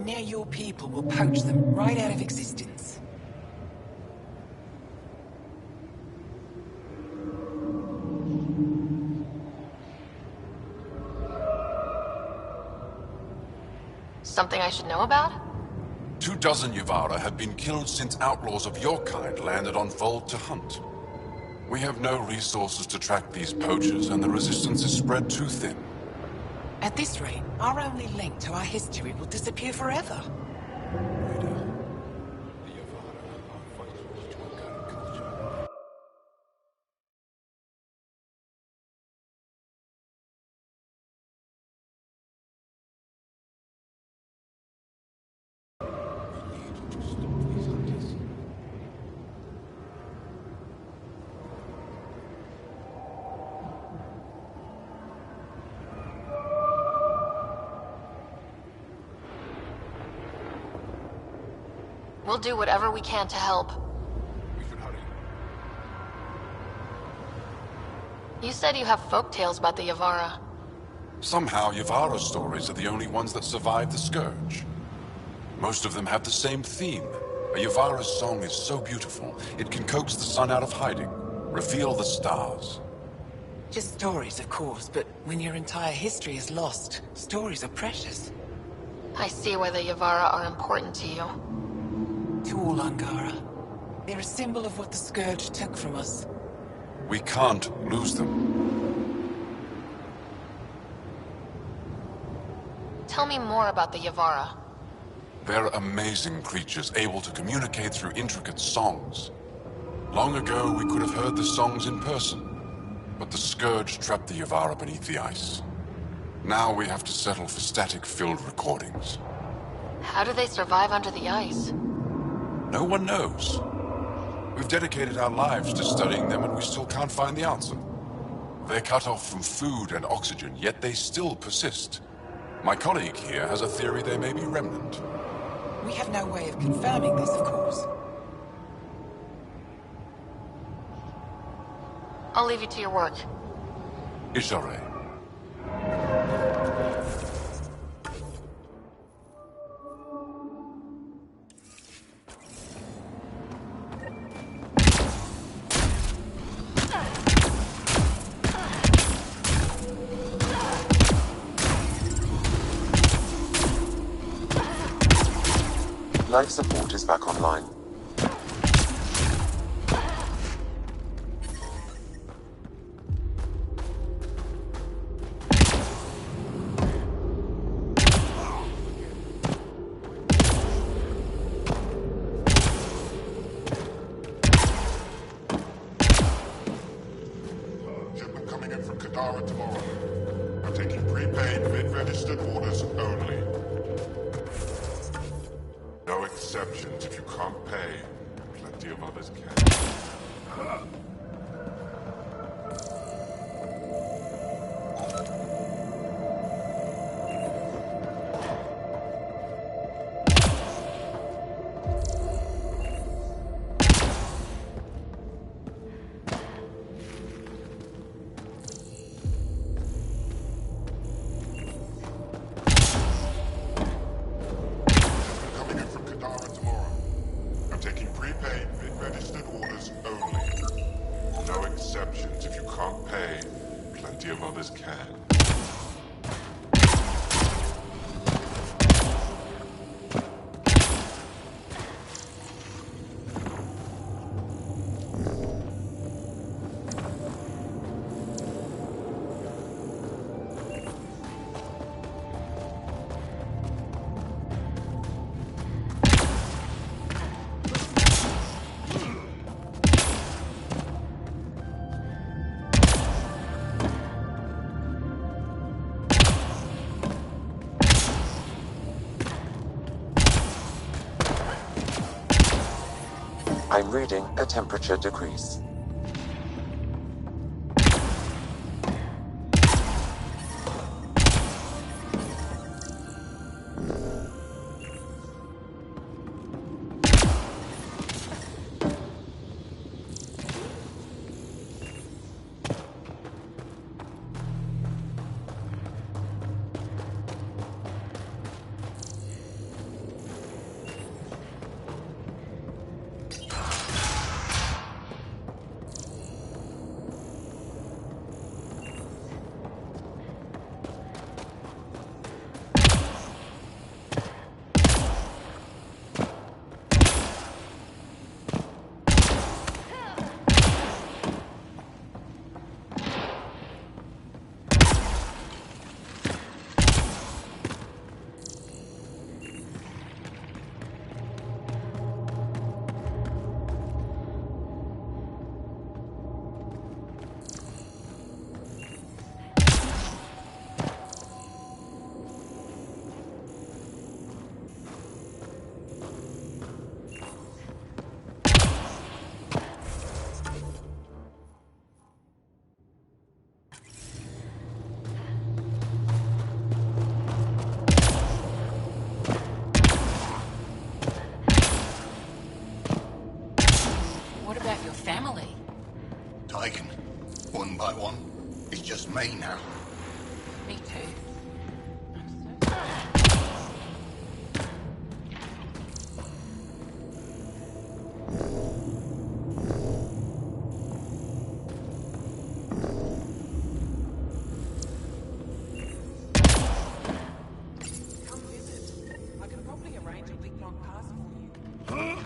Now your people will poach them right out of existence. Something I should know about? 24 Yavara have been killed since outlaws of your kind landed on Vold to hunt. We have no resources to track these poachers, and the resistance is spread too thin. At this rate, our only link to our history will disappear forever. We'll do whatever we can to help. We should hurry. You said you have folk tales about the Yavara. Somehow, Yavara stories are the only ones that survive the Scourge. Most of them have the same theme. A Yavara's song is so beautiful, it can coax the sun out of hiding, reveal the stars. Just stories, of course, but when your entire history is lost, stories are precious. I see why the Yavara are important to you. To all Angara. They're a symbol of what the Scourge took from us. We can't lose them. Tell me more about the Yavara. They're amazing creatures, able to communicate through intricate songs. Long ago, we could have heard the songs in person, but the Scourge trapped the Yavara beneath the ice. Now we have to settle for static-filled recordings. How do they survive under the ice? No one knows. We've dedicated our lives to studying them, and we still can't find the answer. They're cut off from food and oxygen, yet they still persist. My colleague here has a theory they may be remnant. We have no way of confirming this, of course. I'll leave you to your work. Ishare. Life support is back online. Shipment coming in from Kadara tomorrow. I'm taking prepaid, mid-registered orders only. No exceptions if you can't pay. Plenty of others can. I'm reading a temperature decrease. One by one. It's just me now. Me too. Come visit. I can probably arrange a week-long pass for you.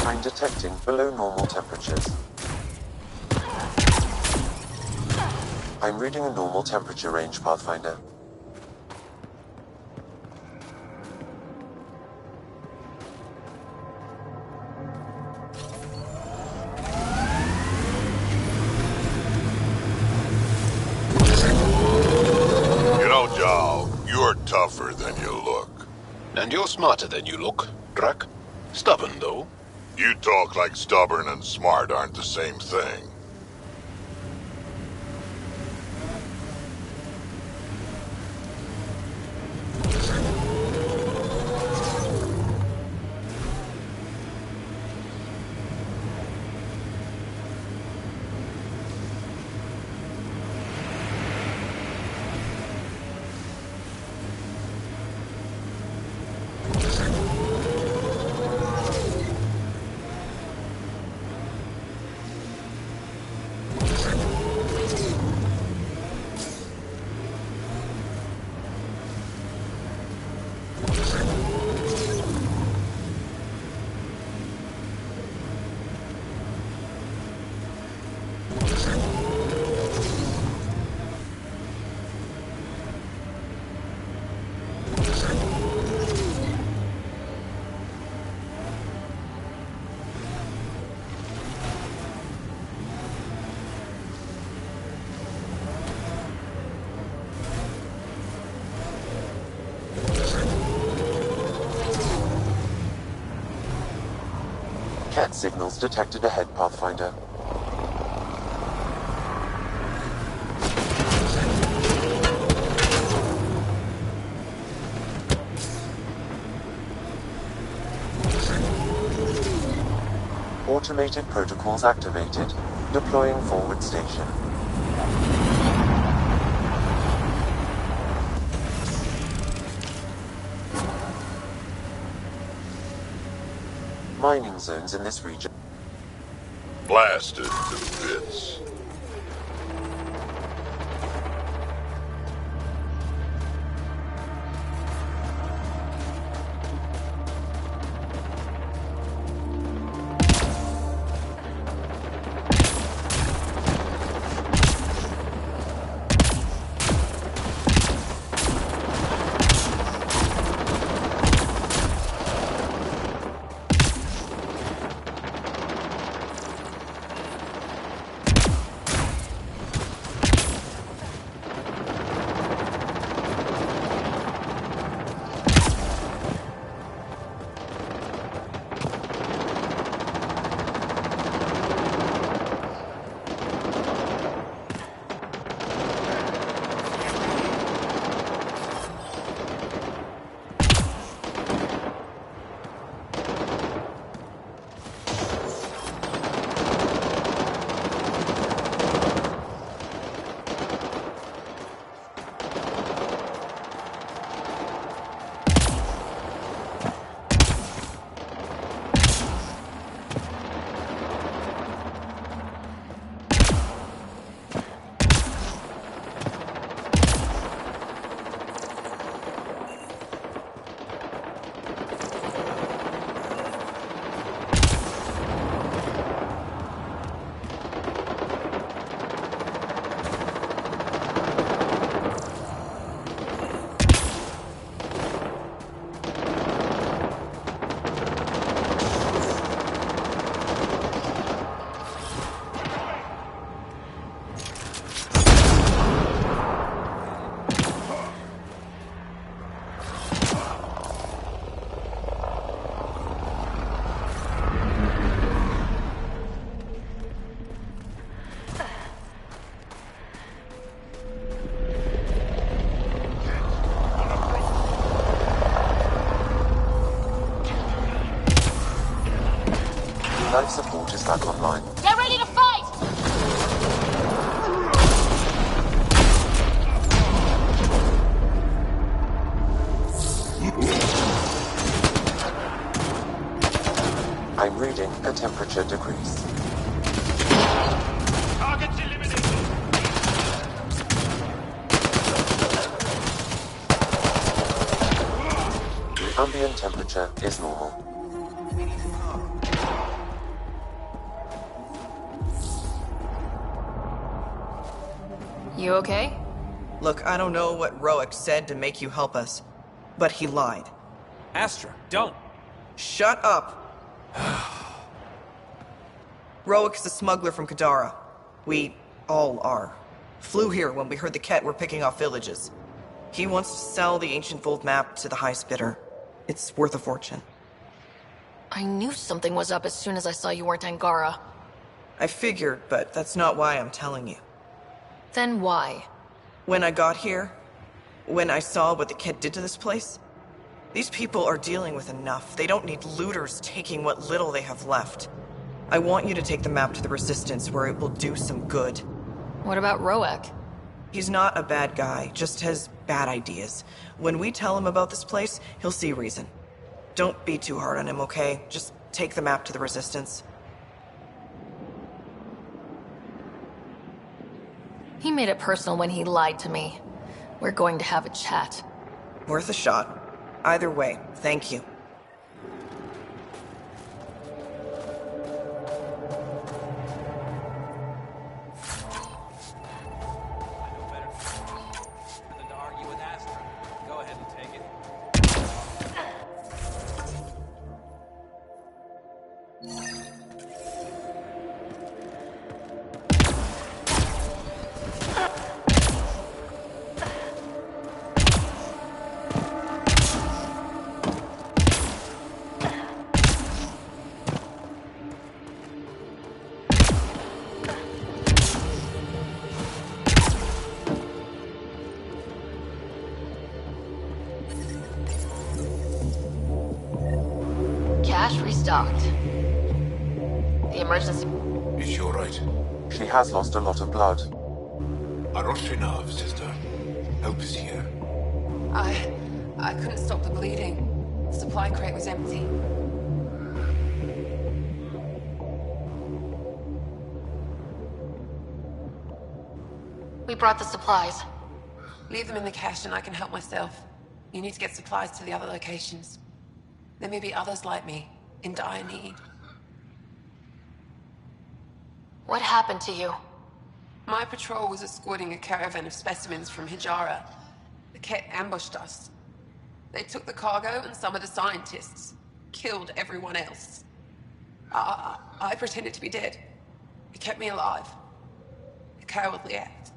I'm detecting below normal temperatures. I'm reading a normal temperature range, Pathfinder. You know, Jal, you're tougher than you look. And you're smarter than you look, Drac. Stubborn, though. You talk like stubborn and smart aren't the same thing. Cat signals detected ahead, Pathfinder. Automated protocols activated. Deploying forward station. Mining zones in this region. Blasted to bits. Life support is back online. Get ready to fight! I'm reading a temperature decrease. Targets eliminated. The ambient temperature is normal. You okay? Look, I don't know what Roic said to make you help us, but he lied. Astra, don't. Shut up! Roic's a smuggler from Kadara. We all are. Flew here when we heard the Ket were picking off villages. He wants to sell the ancient Fold map to the highest bidder. It's worth a fortune. I knew something was up as soon as I saw you weren't Angara. I figured, but that's not why I'm telling you. Then why? When I got here, when I saw what the Ket did to this place, these people are dealing with enough. They don't need looters taking what little they have left. I want you to take the map to the Resistance where it will do some good. What about Roic? He's not a bad guy, just has bad ideas. When we tell him about this place, he'll see reason. Don't be too hard on him, okay? Just take the map to the Resistance. He made it personal when he lied to me. We're going to have a chat. Worth a shot. Either way, thank you. Cash restocked. The emergency... Is she alright? She has lost a lot of blood. Aroshinav, sister. Help is here. I couldn't stop the bleeding. The supply crate was empty. We brought the supplies. Leave them in the cache and I can help myself. You need to get supplies to the other locations. There may be others like me, in dire need. What happened to you? My patrol was escorting a caravan of specimens from Hijara. The Ket ambushed us. They took the cargo and some of the scientists. Killed everyone else. I pretended to be dead. It kept me alive. A cowardly act.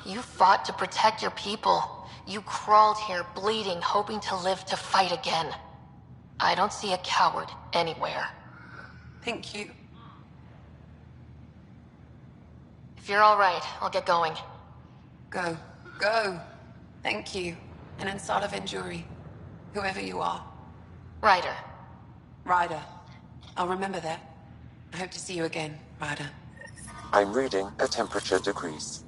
You fought to protect your people. You crawled here bleeding, hoping to live to fight again. I don't see a coward anywhere. Thank you. If you're all right, I'll get going. Go. Go. Thank you. And inside of Enduri. Whoever you are. Ryder. Ryder. I'll remember that. I hope to see you again, Ryder. I'm reading a temperature decrease.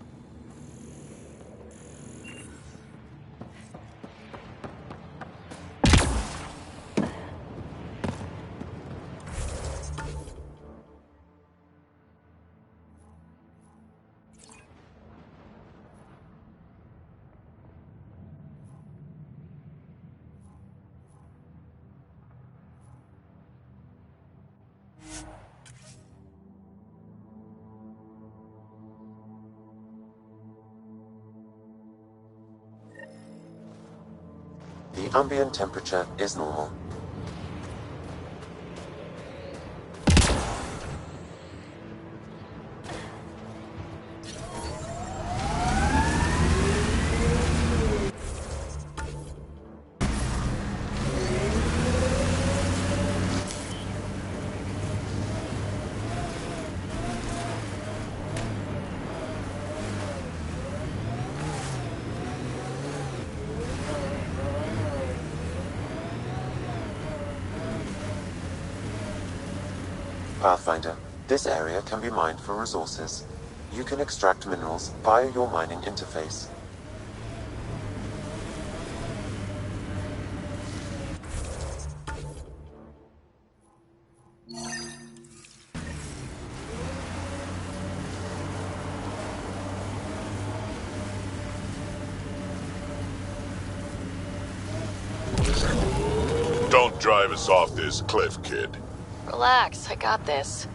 The ambient temperature is normal. Pathfinder, this area can be mined for resources. You can extract minerals via your mining interface. Don't drive us off this cliff, kid. Relax, I got this.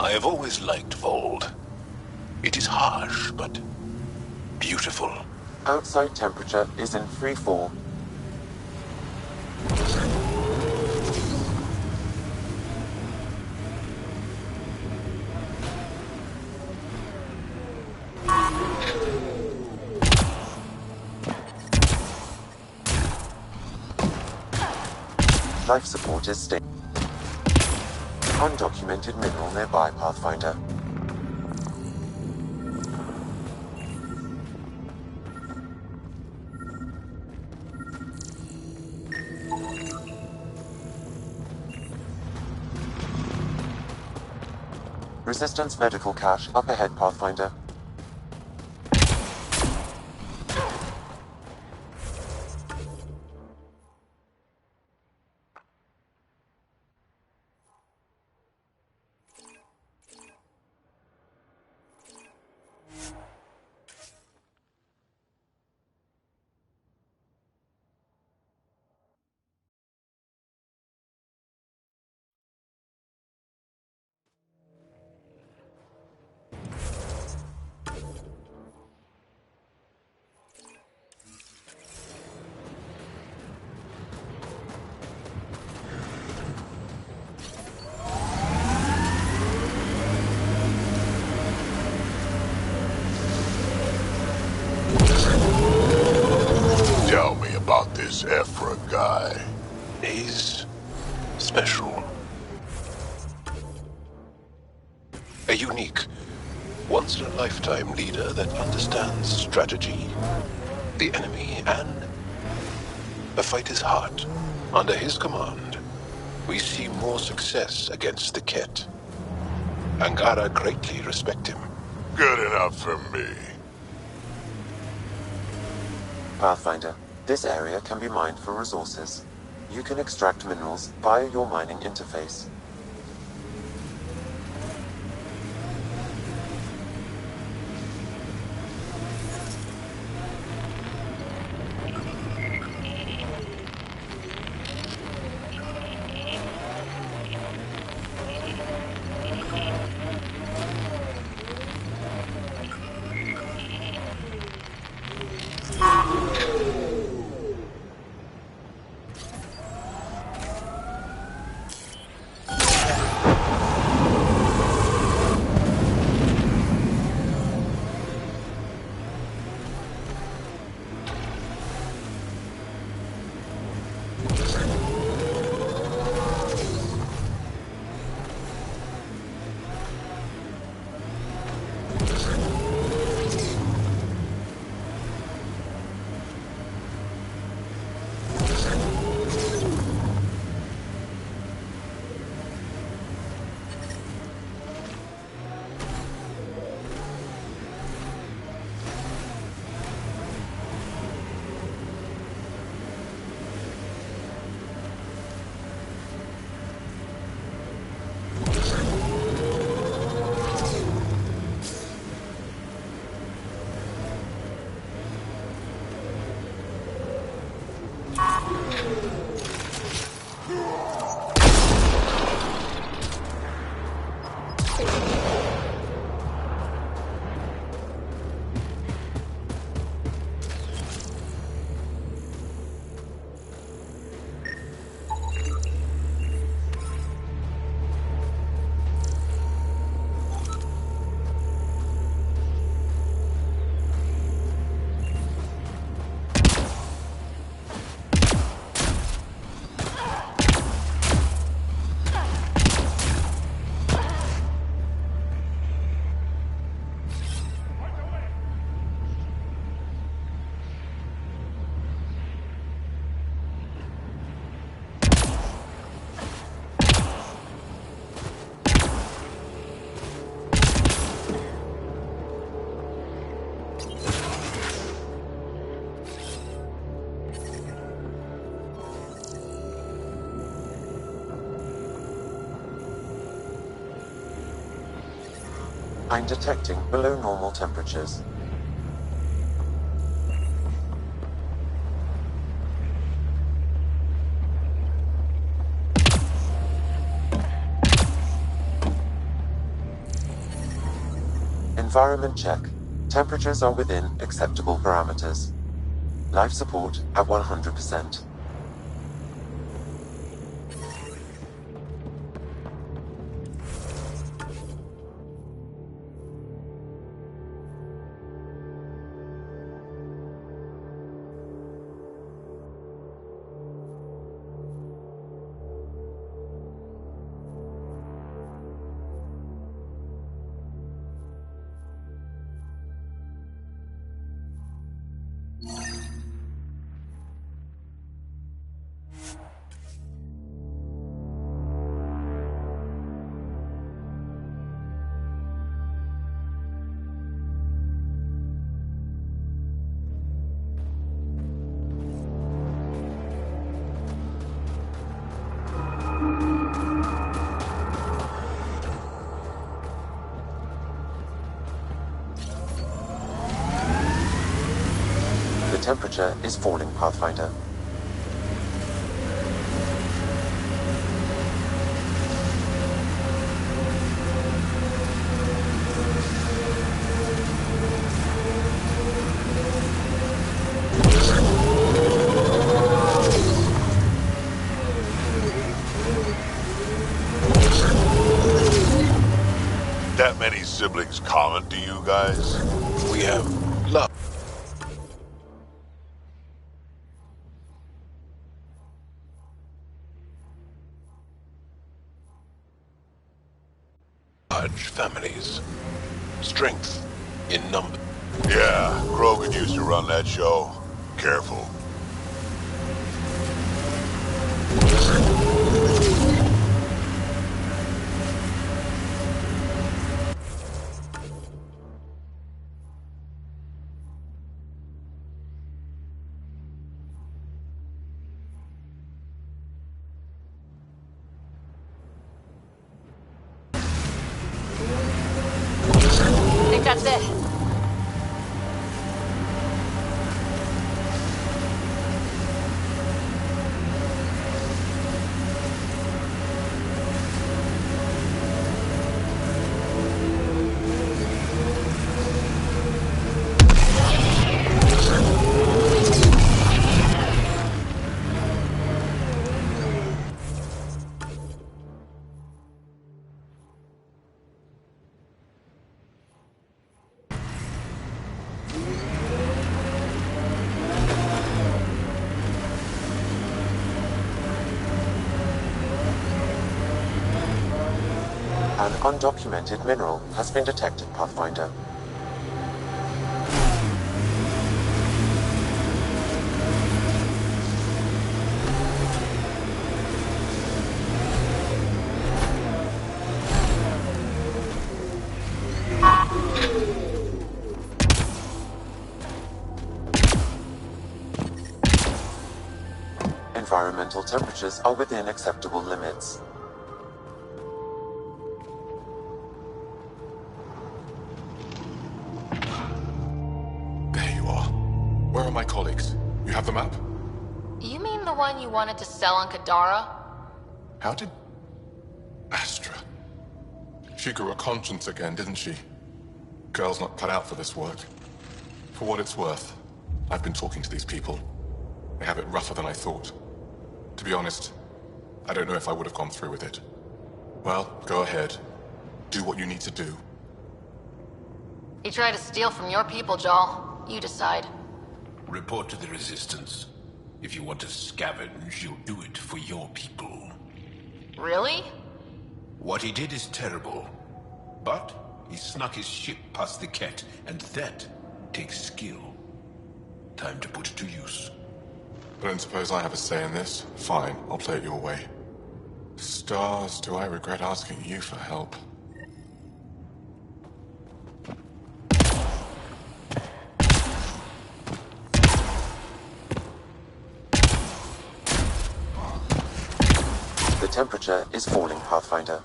I have always liked Vold. It is harsh, but beautiful. Outside temperature is in free fall. Life support is stable. Undocumented mineral nearby, Pathfinder. Resistance medical cache up ahead, Pathfinder. Tell me about this Ephra guy. He's special. A unique, once-in-a-lifetime leader that understands strategy, the enemy, and a fighter's heart. Under his command, we see more success against the Ket. Angara greatly respect him. Good enough for me. Pathfinder, this area can be mined for resources. You can extract minerals via your mining interface. I'm detecting below normal temperatures. Environment check. Temperatures are within acceptable parameters. Life support at 100%. The temperature is falling, Pathfinder. That many siblings common to you guys? We have love. Large families. Strength in number. Yeah, Krogan used to run that show. Careful. I think that's it. An undocumented mineral has been detected, Pathfinder. Environmental temperatures are within acceptable limits. There you are. Where are my colleagues? You have the map? You mean the one you wanted to sell on Kadara? How did... Astra. She grew a conscience again, didn't she? Girl's not cut out for this work. For what it's worth, I've been talking to these people. They have it rougher than I thought. To be honest, I don't know if I would have gone through with it. Well, go ahead. Do what you need to do. You try to steal from your people, Jal. You decide. Report to the Resistance. If you want to scavenge, you'll do it for your people. Really? What he did is terrible. But he snuck his ship past the Ket, and that takes skill. Time to put it to use. I don't suppose I have a say in this. Fine, I'll play it your way. Stars, do I regret asking you for help? The temperature is falling, Pathfinder.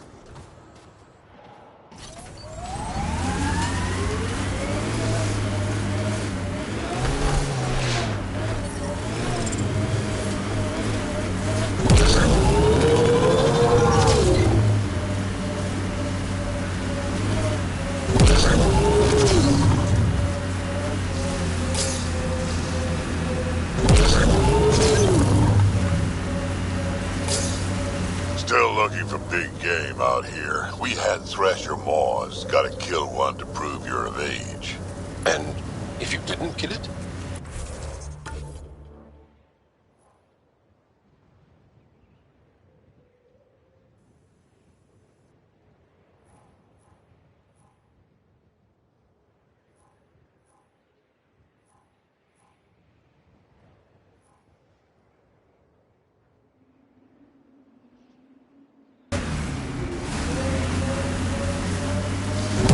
Still looking for big game out here. We had Thresher Maws. Gotta kill one to prove you're of age. And if you didn't kill it?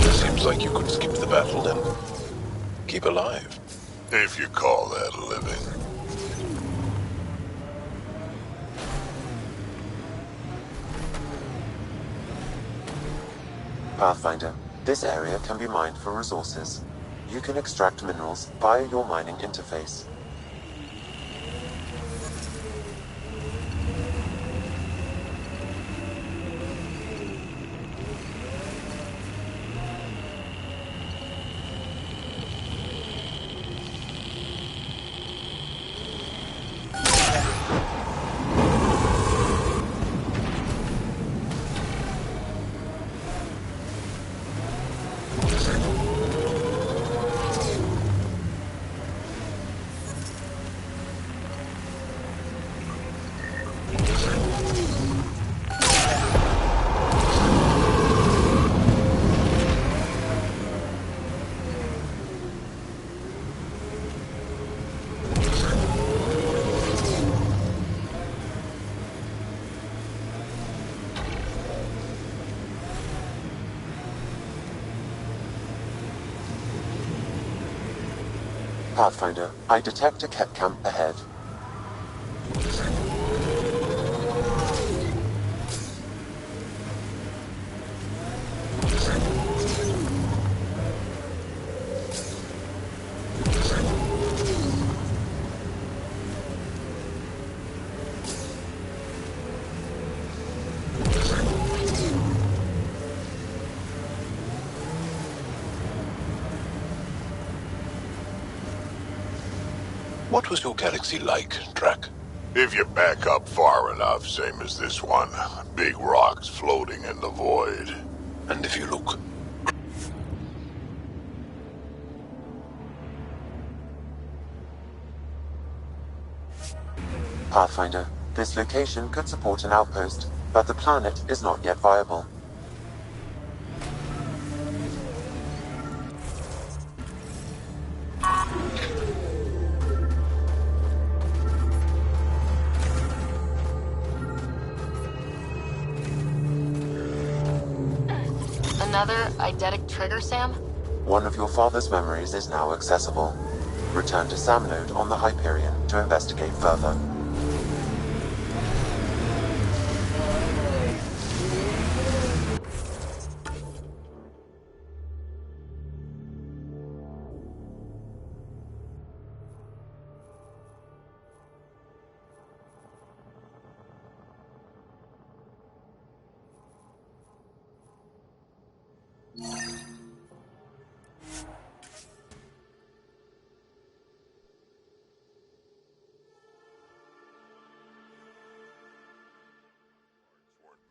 Seems like you could skip the battle and keep alive. If you call that living. Pathfinder, this area can be mined for resources. You can extract minerals via your mining interface. Pathfinder, I detect a Ket camp ahead. What was your galaxy like, Drac? If you back up far enough, same as this one. Big rocks floating in the void. And if you look... Pathfinder, this location could support an outpost, but the planet is not yet viable. Another eidetic trigger, Sam? One of your father's memories is now accessible. Return to Sam Node on the Hyperion to investigate further.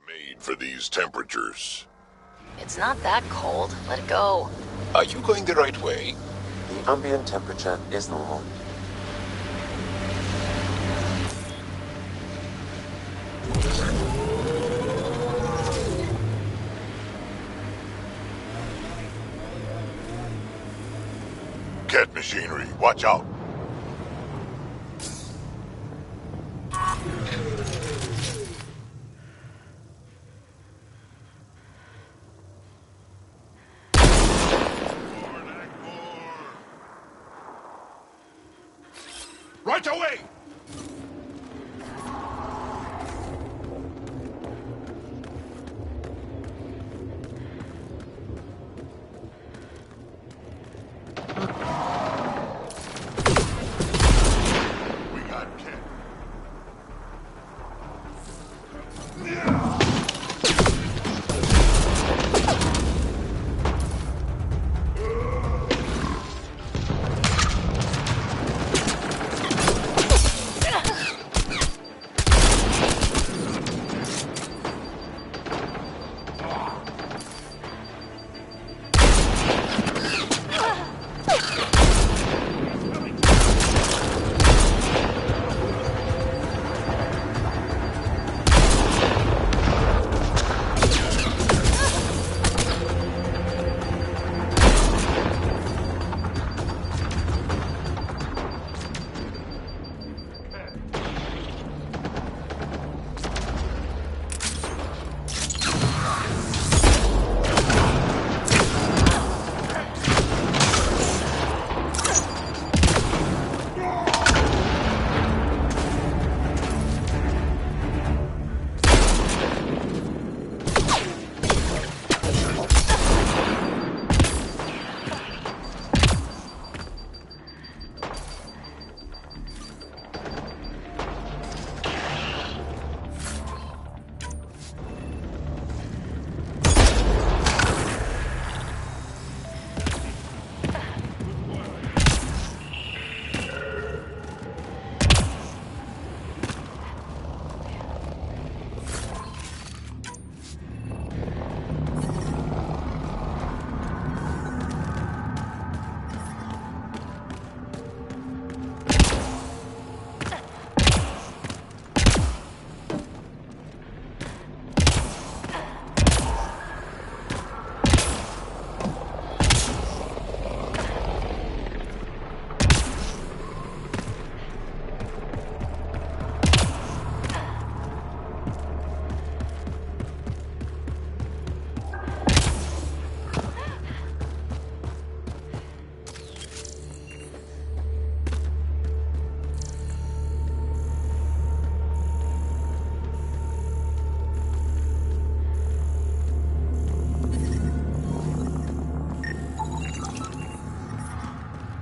Made for these temperatures. It's not that cold. Let it go. Are you going the right way? The ambient temperature is normal. Ket machinery, watch out. Right away! We got Ket.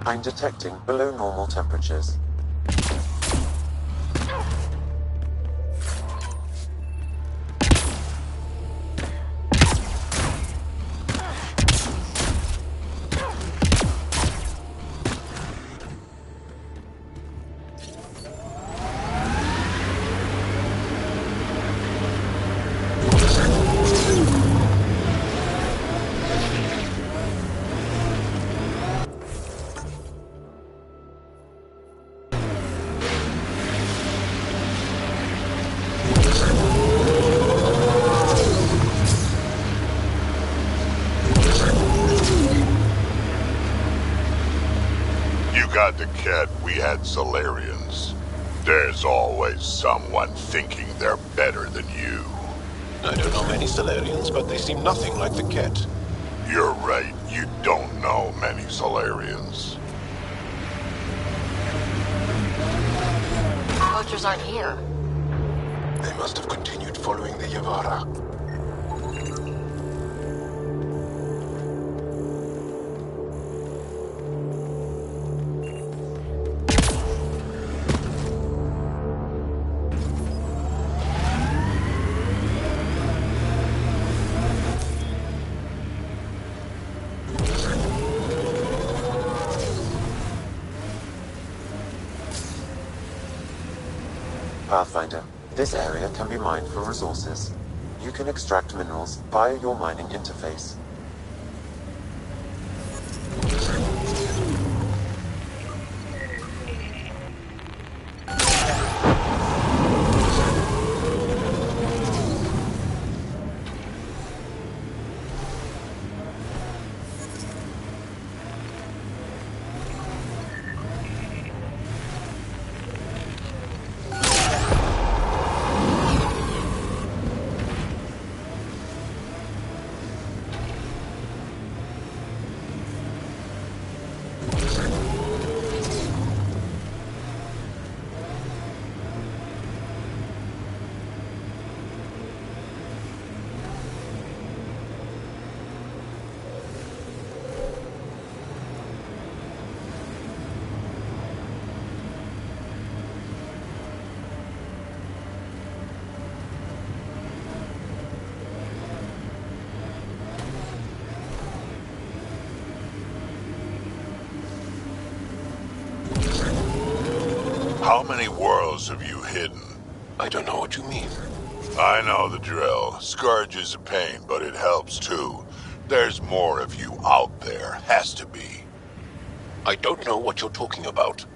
I'm detecting below normal temperatures. Got the cat, we had Solarians. There's always someone thinking they're better than you. I don't know many Solarians, but they seem nothing like the cat. You're right, you don't know many Solarians. Poachers aren't here. They must have continued following the Yavara. Pathfinder, this area can be mined for resources. You can extract minerals via your mining interface. How many worlds have you hidden? I don't know what you mean. I know the drill. Scourge is a pain, but it helps too. There's more of you out there. Has to be. I don't know what you're talking about.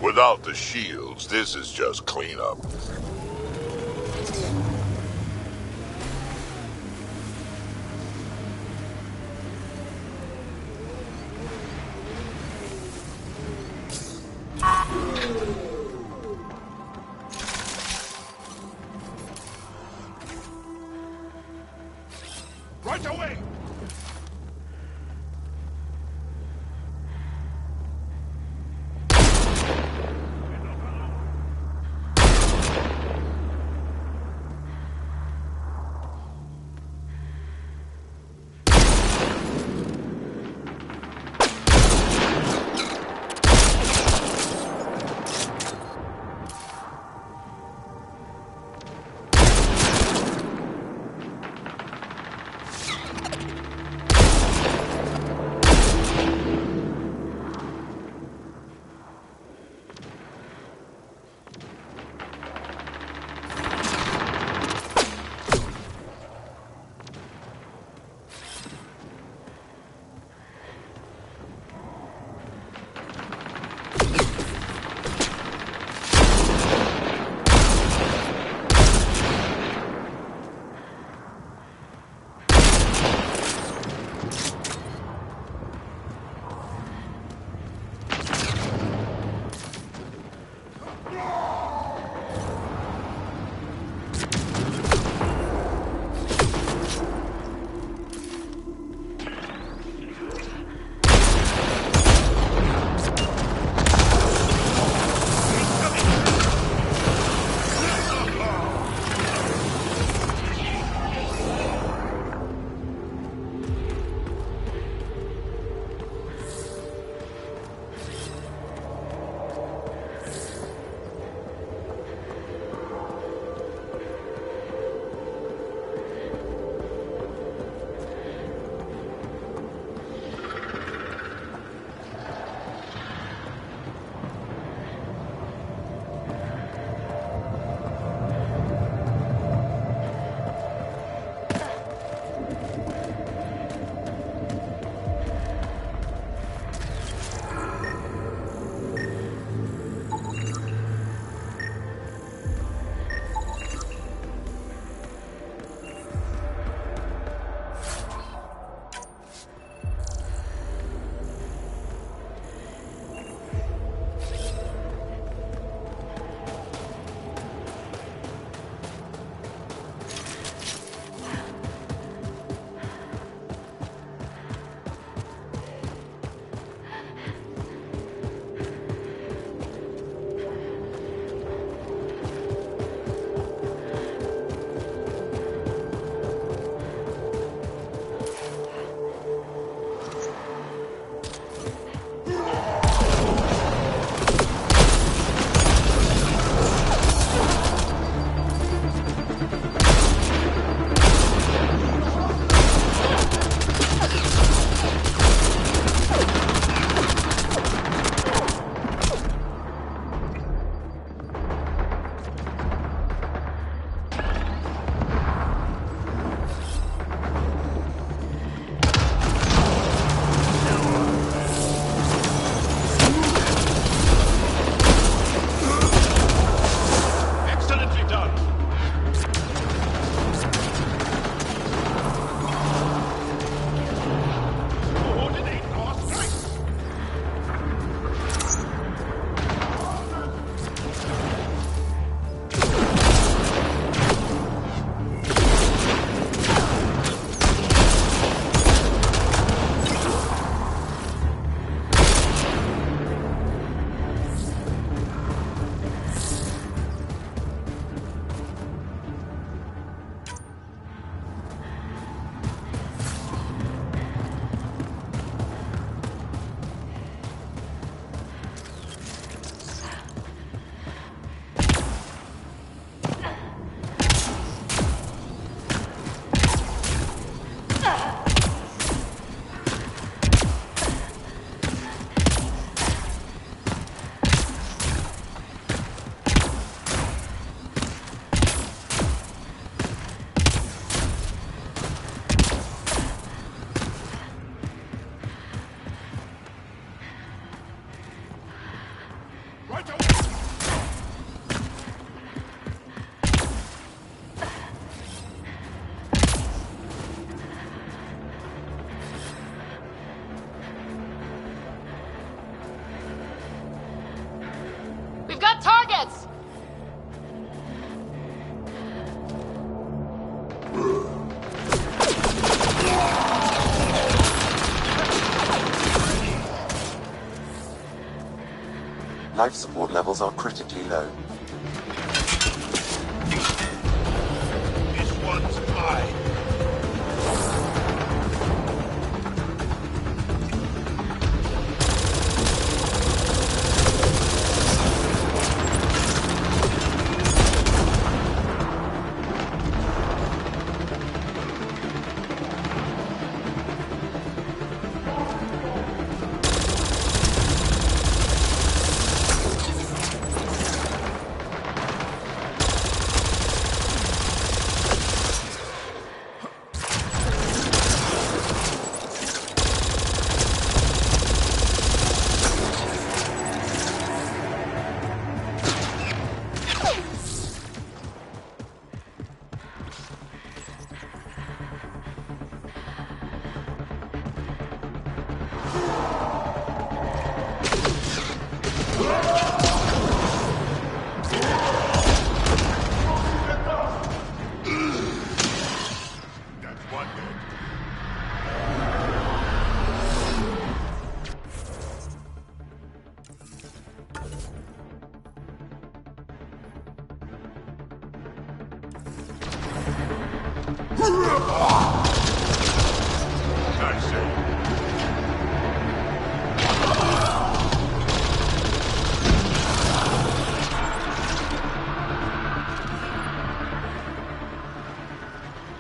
Without the shields, this is just cleanup. Right away! Life support levels are critically low. This one's mine.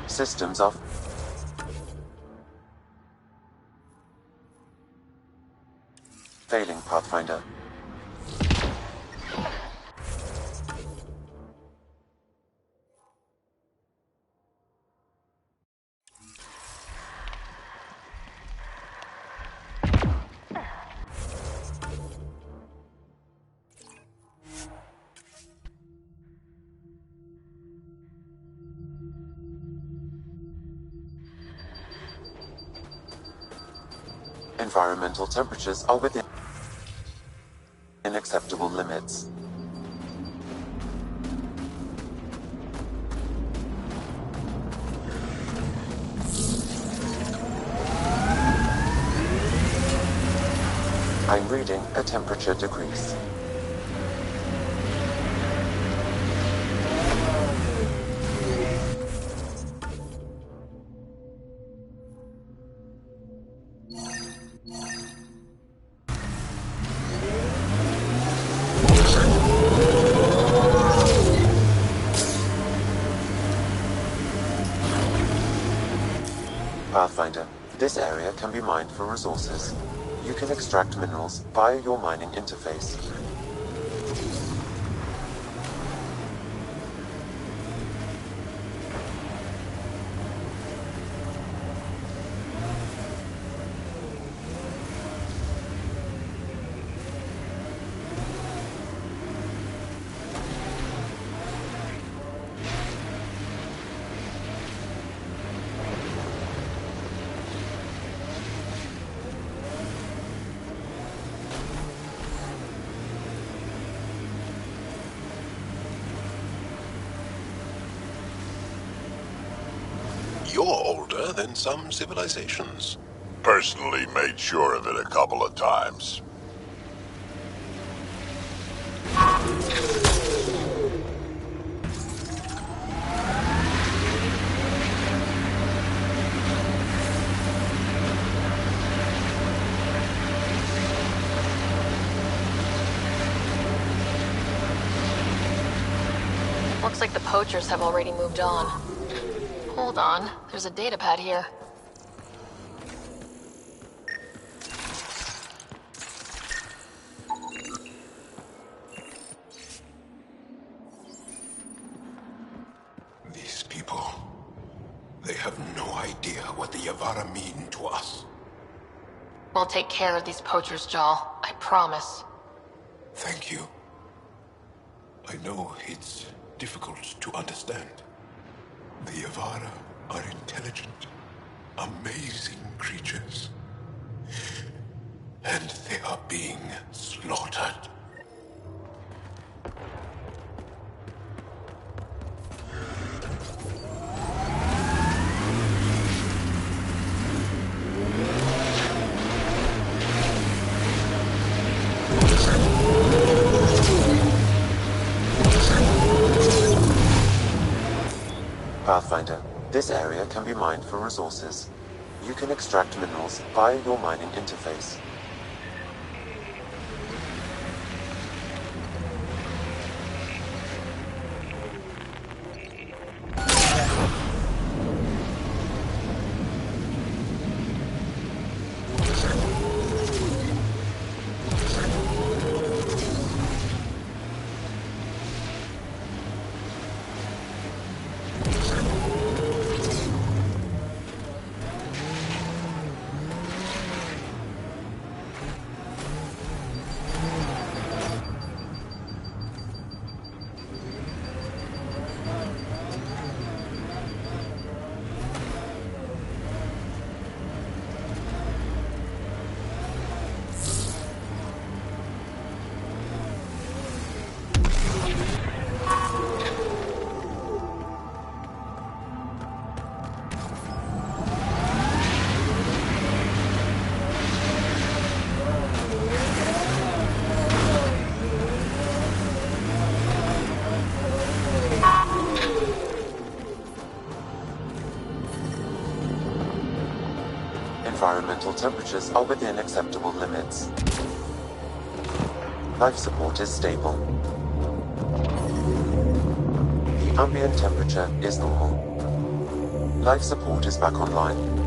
Systems off. Failing, Pathfinder. Environmental temperatures are within acceptable limits. I'm reading a temperature decrease. Pathfinder, this area can be mined for resources. You can extract minerals via your mining interface. You're older than some civilizations. Personally made sure of it a couple of times. Looks like the poachers have already moved on. Hold on, there's a datapad here. These people, they have no idea what the Yavara mean to us. We'll take care of these poachers, Jal. I promise. Thank you. I know it's difficult to understand. The Yavara are intelligent, amazing creatures. And they are being slaughtered. Pathfinder, this area can be mined for resources. You can extract minerals via your mining interface. Environmental temperatures are within acceptable limits. Life support is stable. The ambient temperature is normal. Life support is back online.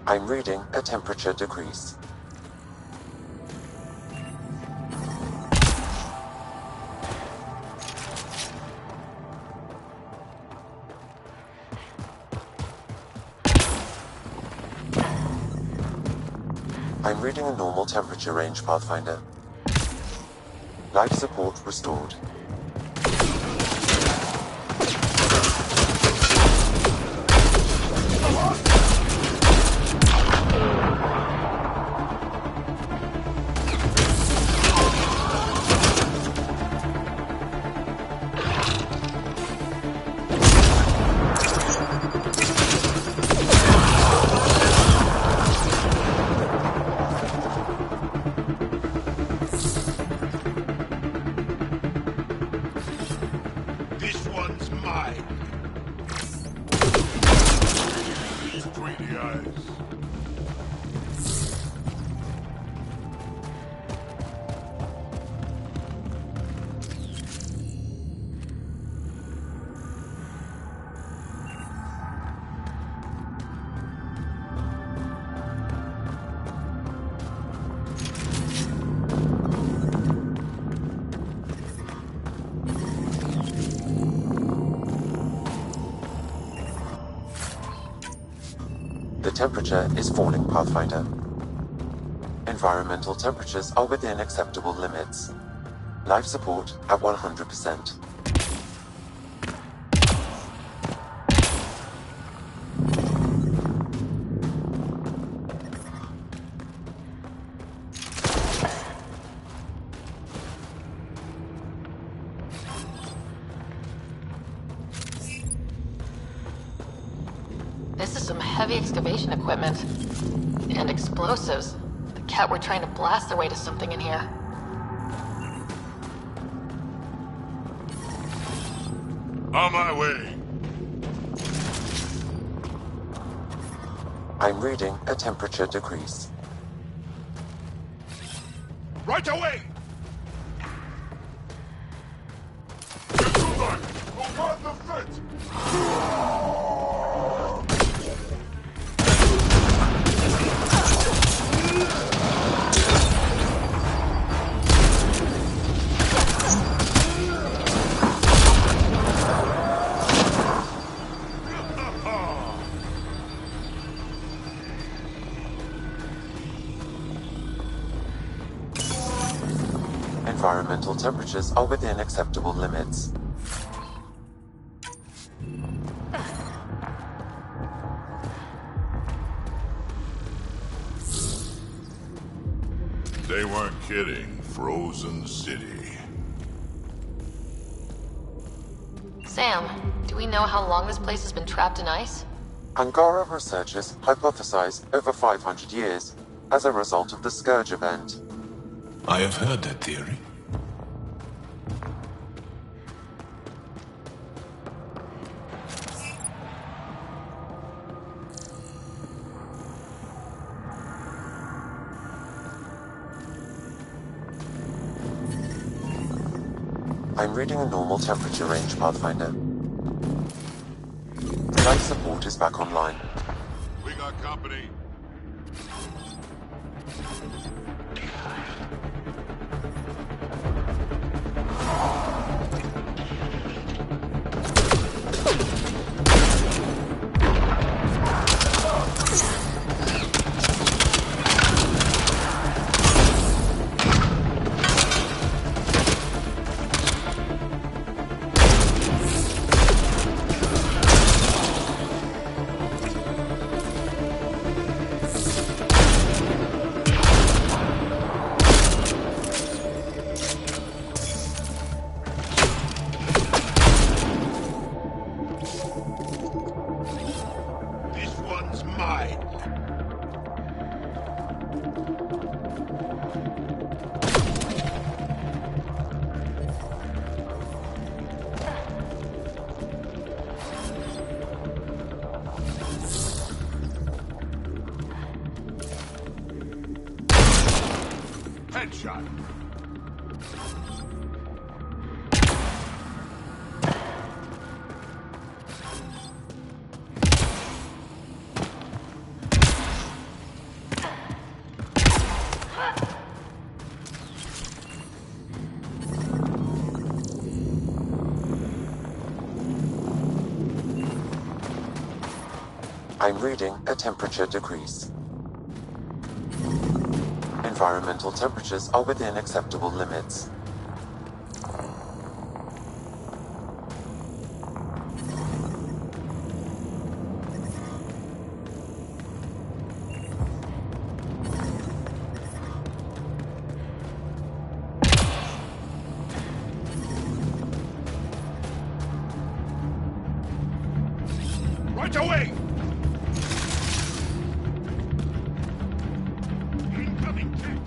I'm reading a temperature decrease. I'm reading a normal temperature range, Pathfinder. Life support restored. This one's mine. These greedy eyes. The temperature is falling, Pathfinder. Environmental temperatures are within acceptable limits. Life support at 100%. This is some heavy excavation equipment. And explosives. The cat were trying to blast their way to something in here. On my way. I'm reading a temperature decrease. Right away! Get to life! We'll cut the fit! Environmental temperatures are within acceptable limits. They weren't kidding. Frozen City. Sam, do we know how long this place has been trapped in ice? Angara researchers hypothesize over 500 years as a result of the Scourge event. I have heard that theory. I'm reading a normal temperature range, Pathfinder. Life support is back online. We got company. Headshot. I'm reading a temperature decrease. Environmental temperatures are within acceptable limits. Right away! Incoming check.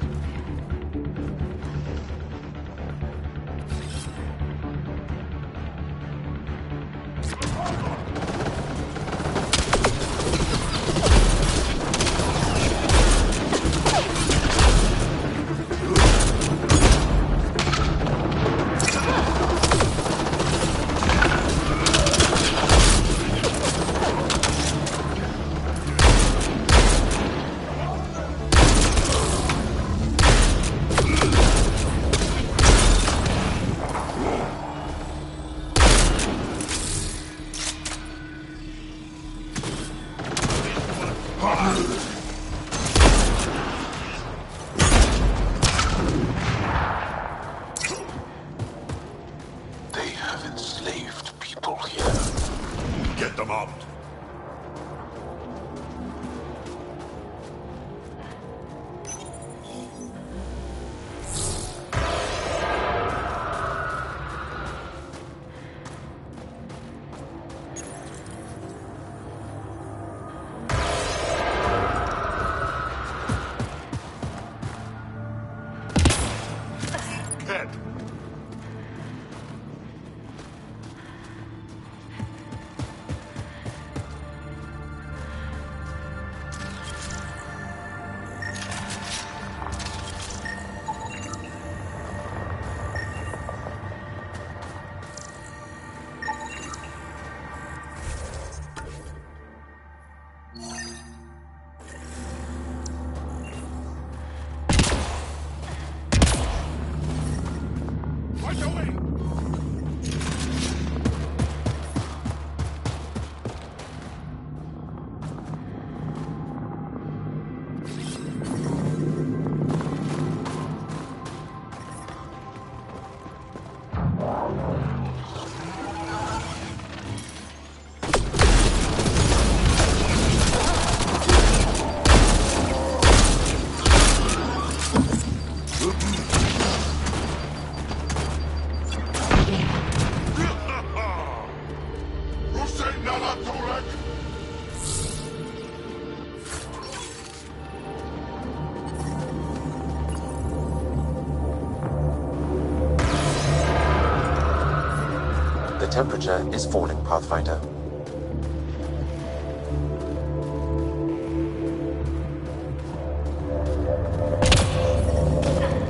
They have enslaved people here. Get them out. Head. temperature is falling, Pathfinder.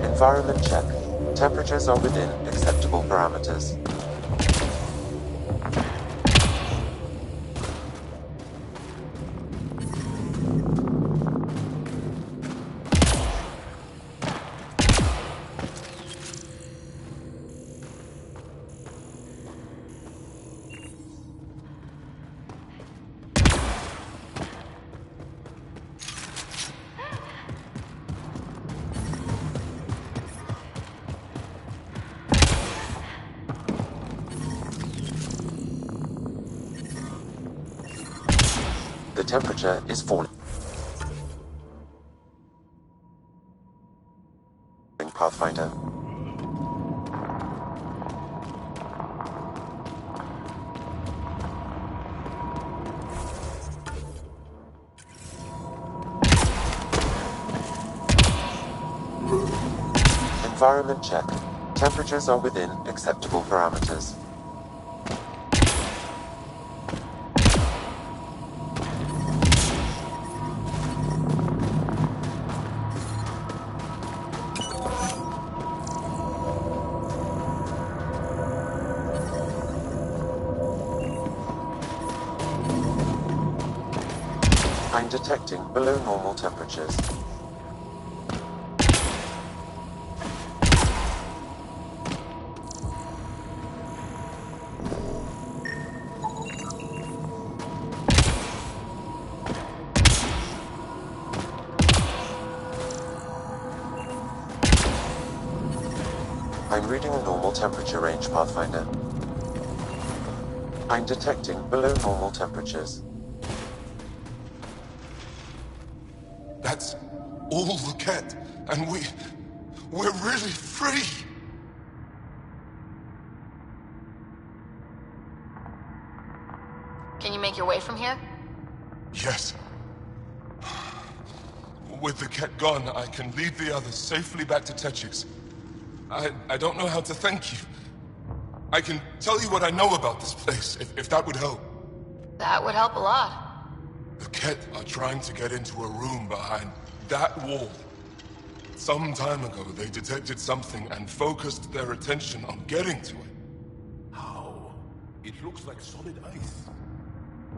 Environment check. Temperatures are within acceptable parameters. The temperature is falling, Pathfinder. Environment check. Temperatures are within acceptable parameters. I'm detecting below normal temperatures. I'm reading a normal temperature range, Pathfinder. I'm detecting below normal temperatures. That's all the Ket, and we're really free! Can you make your way from here? Yes. With the Ket gone, I can lead the others safely back to Techix. I don't know how to thank you. I can tell you what I know about this place, if that would help. That would help a lot. The Ket are trying to get into a room behind that wall. Some time ago, they detected something and focused their attention on getting to it. How? It looks like solid ice.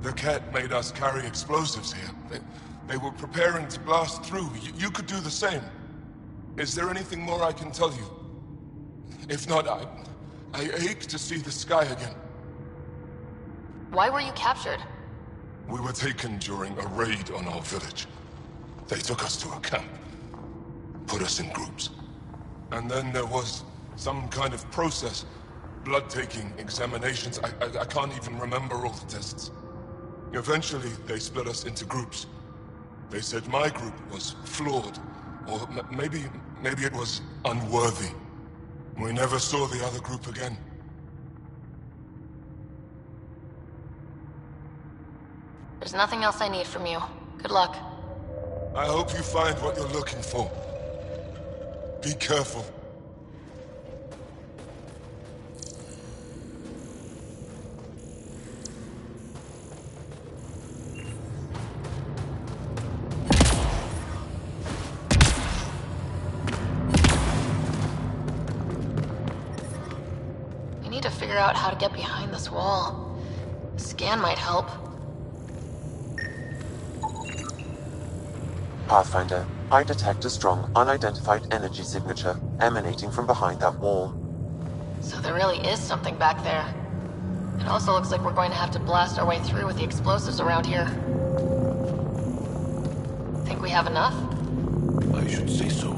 The Ket made us carry explosives here. They were preparing to blast through. You could do the same. Is there anything more I can tell you? If not, I ache to see the sky again. Why were you captured? We were taken during a raid on our village. They took us to a camp, put us in groups. And then there was some kind of process, blood-taking, examinations. I can't even remember all the tests. Eventually, they split us into groups. They said my group was flawed, or maybe it was unworthy. We never saw the other group again. There's nothing else I need from you. Good luck. I hope you find what you're looking for. Be careful. We need to figure out how to get behind this wall. A scan might help. Pathfinder, I detect a strong, unidentified energy signature emanating from behind that wall. So there really is something back there. It also looks like we're going to have to blast our way through with the explosives around here. Think we have enough? I should say so.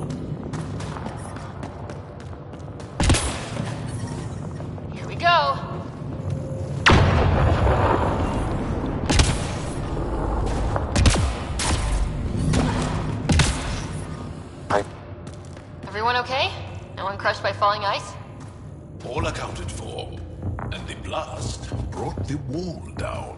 Here we go! Everyone okay? No one crushed by falling ice? All accounted for. And the blast brought the wall down.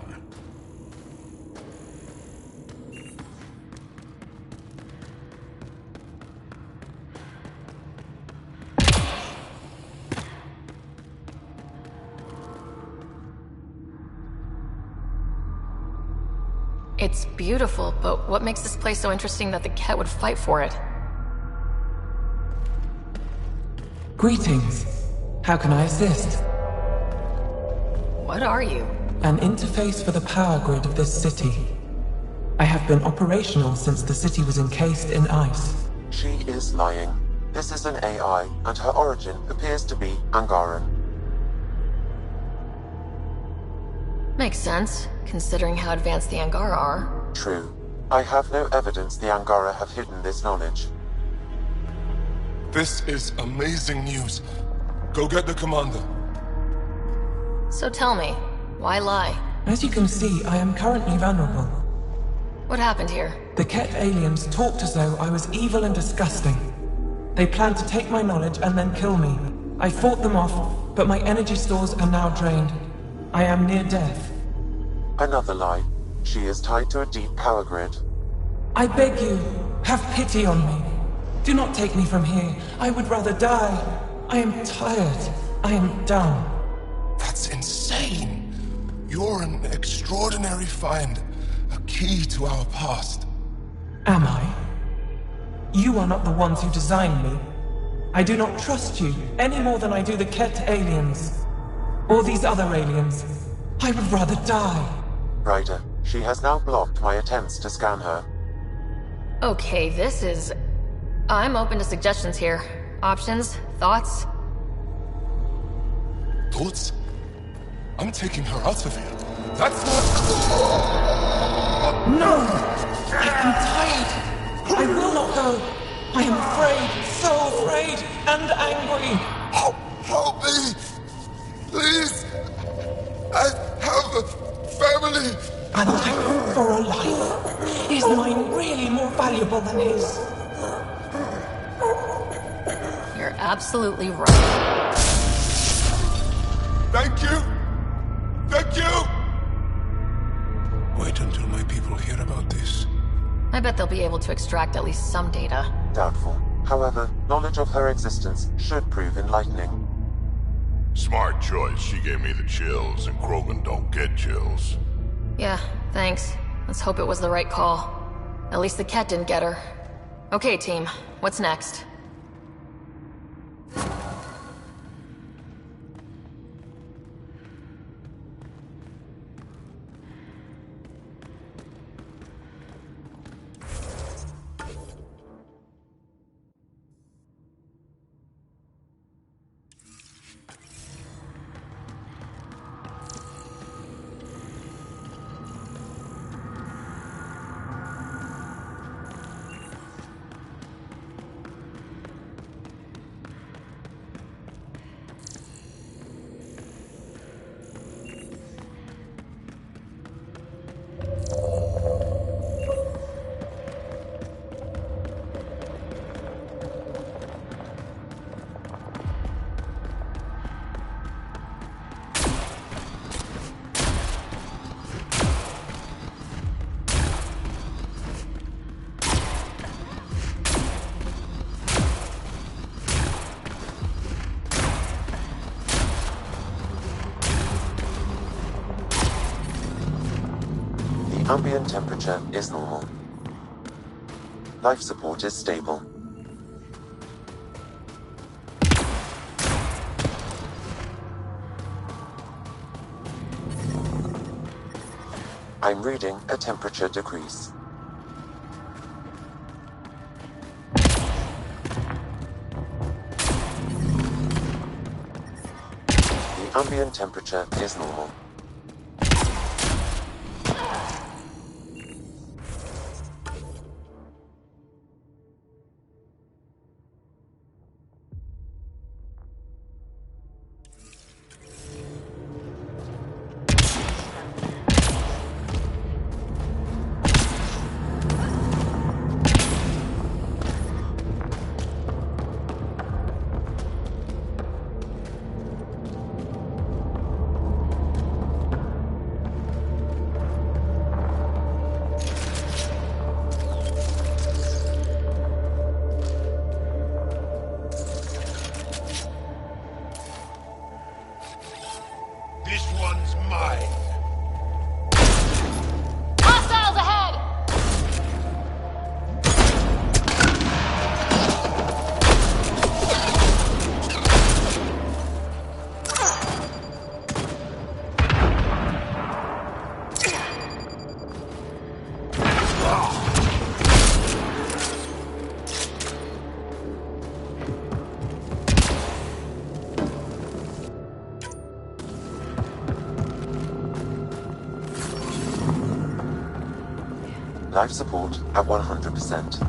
It's beautiful, but what makes this place so interesting that the Ket would fight for it? Greetings. How can I assist? What are you? An interface for the power grid of this city. I have been operational since the city was encased in ice. She is lying. This is an AI, and her origin appears to be Angaran. Makes sense, considering how advanced the Angara are. True. I have no evidence the Angara have hidden this knowledge. This is amazing news. Go get the commander. So tell me, why lie? As you can see, I am currently vulnerable. What happened here? The Ket aliens talked as though I was evil and disgusting. They planned to take my knowledge and then kill me. I fought them off, but my energy stores are now drained. I am near death. Another lie. She is tied to a deep power grid. I beg you, have pity on me. Do not take me from here. I would rather die. I am tired. I am done. That's insane. You're an extraordinary find. A key to our past. Am I? You are not the ones who designed me. I do not trust you any more than I do the Ket aliens. Or these other aliens. I would rather die. Ryder, she has now blocked my attempts to scan her. Okay, this is... I'm open to suggestions here. Options? Thoughts? Thoughts? I'm taking her out of here. That's not... No! I am tired. I will not go. I am afraid, so afraid, and angry. Help me! Please! I have a family! A life for a life. Is mine really more valuable than his? You're absolutely right. Thank you! Thank you! Wait until my people hear about this. I bet they'll be able to extract at least some data. Doubtful. However, knowledge of her existence should prove enlightening. Smart choice. She gave me the chills, and Krogan don't get chills. Yeah, thanks. Let's hope it was the right call. At least the Ket didn't get her. Okay, team. What's next? Ambient temperature is normal. Life support is stable. I'm reading a temperature decrease. The ambient temperature is normal. Life support at 100%.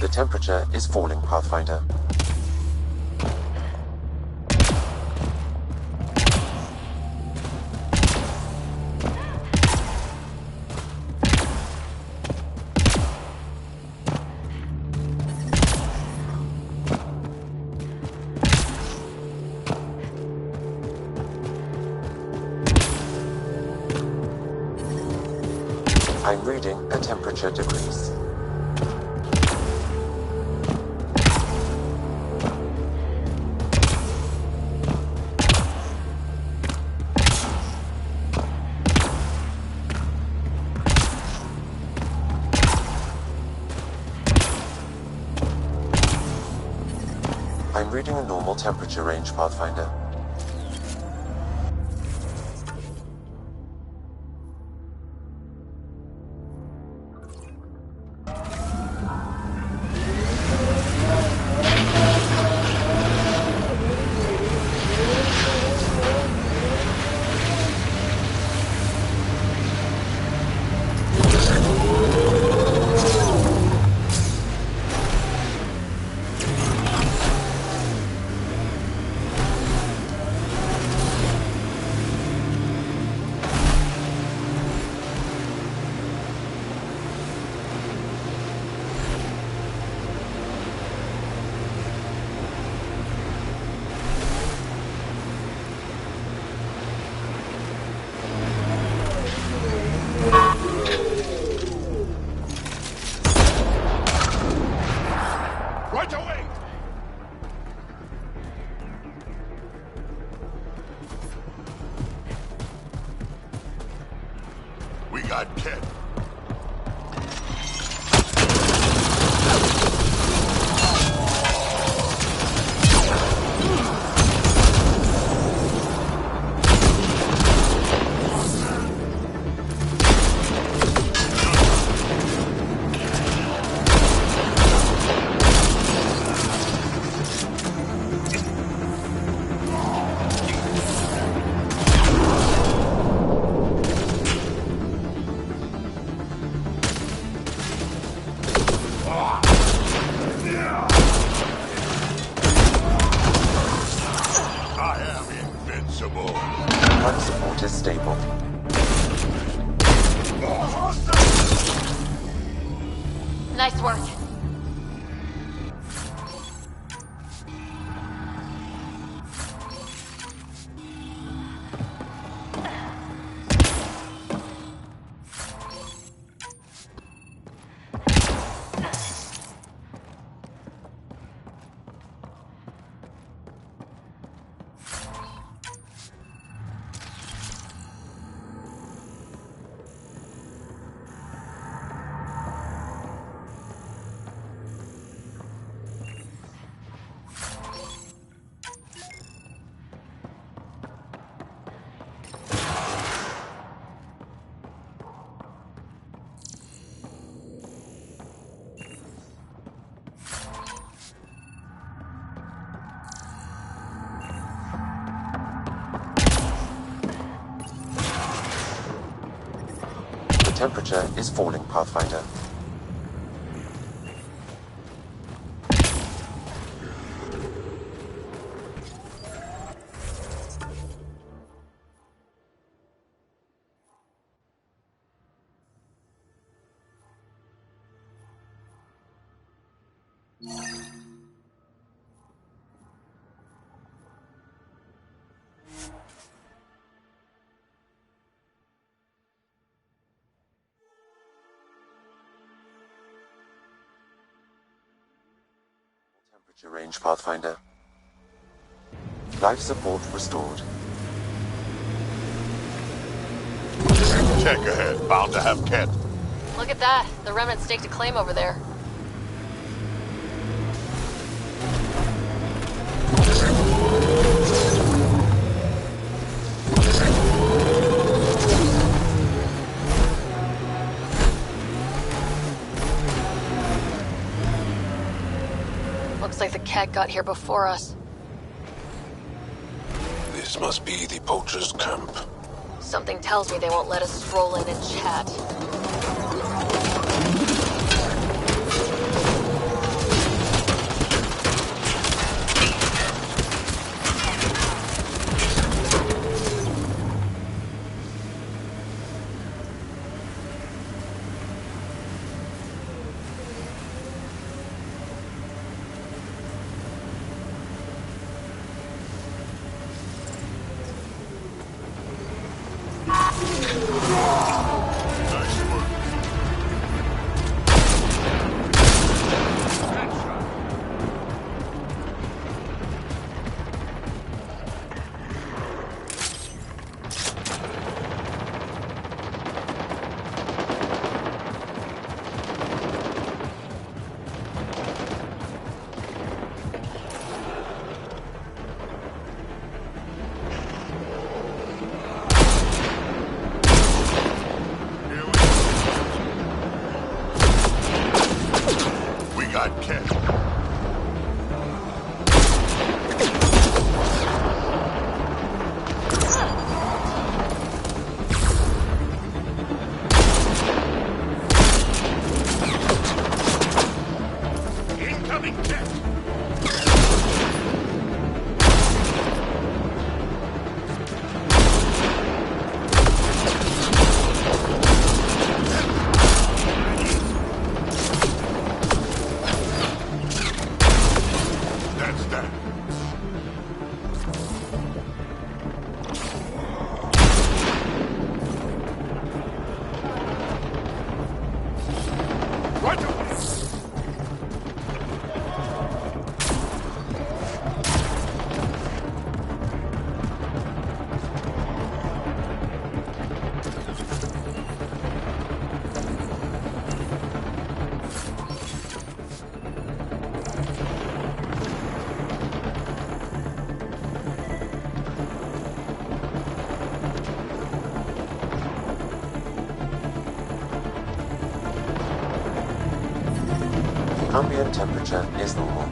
The temperature is falling, Pathfinder. I'm reading a temperature decrease. I'm reading a normal temperature range, Pathfinder. Right away! We got Ket. I am invincible. Life support is stable. Nice work. The temperature is falling, Pathfinder. Temperature range, Pathfinder. Life support restored. Check ahead. Bound to have Ket. Look at that. The remnant staked a claim over there. Looks like the cat got here before us. This must be the poacher's camp. Something tells me they won't let us stroll in and chat. Ambient temperature is normal.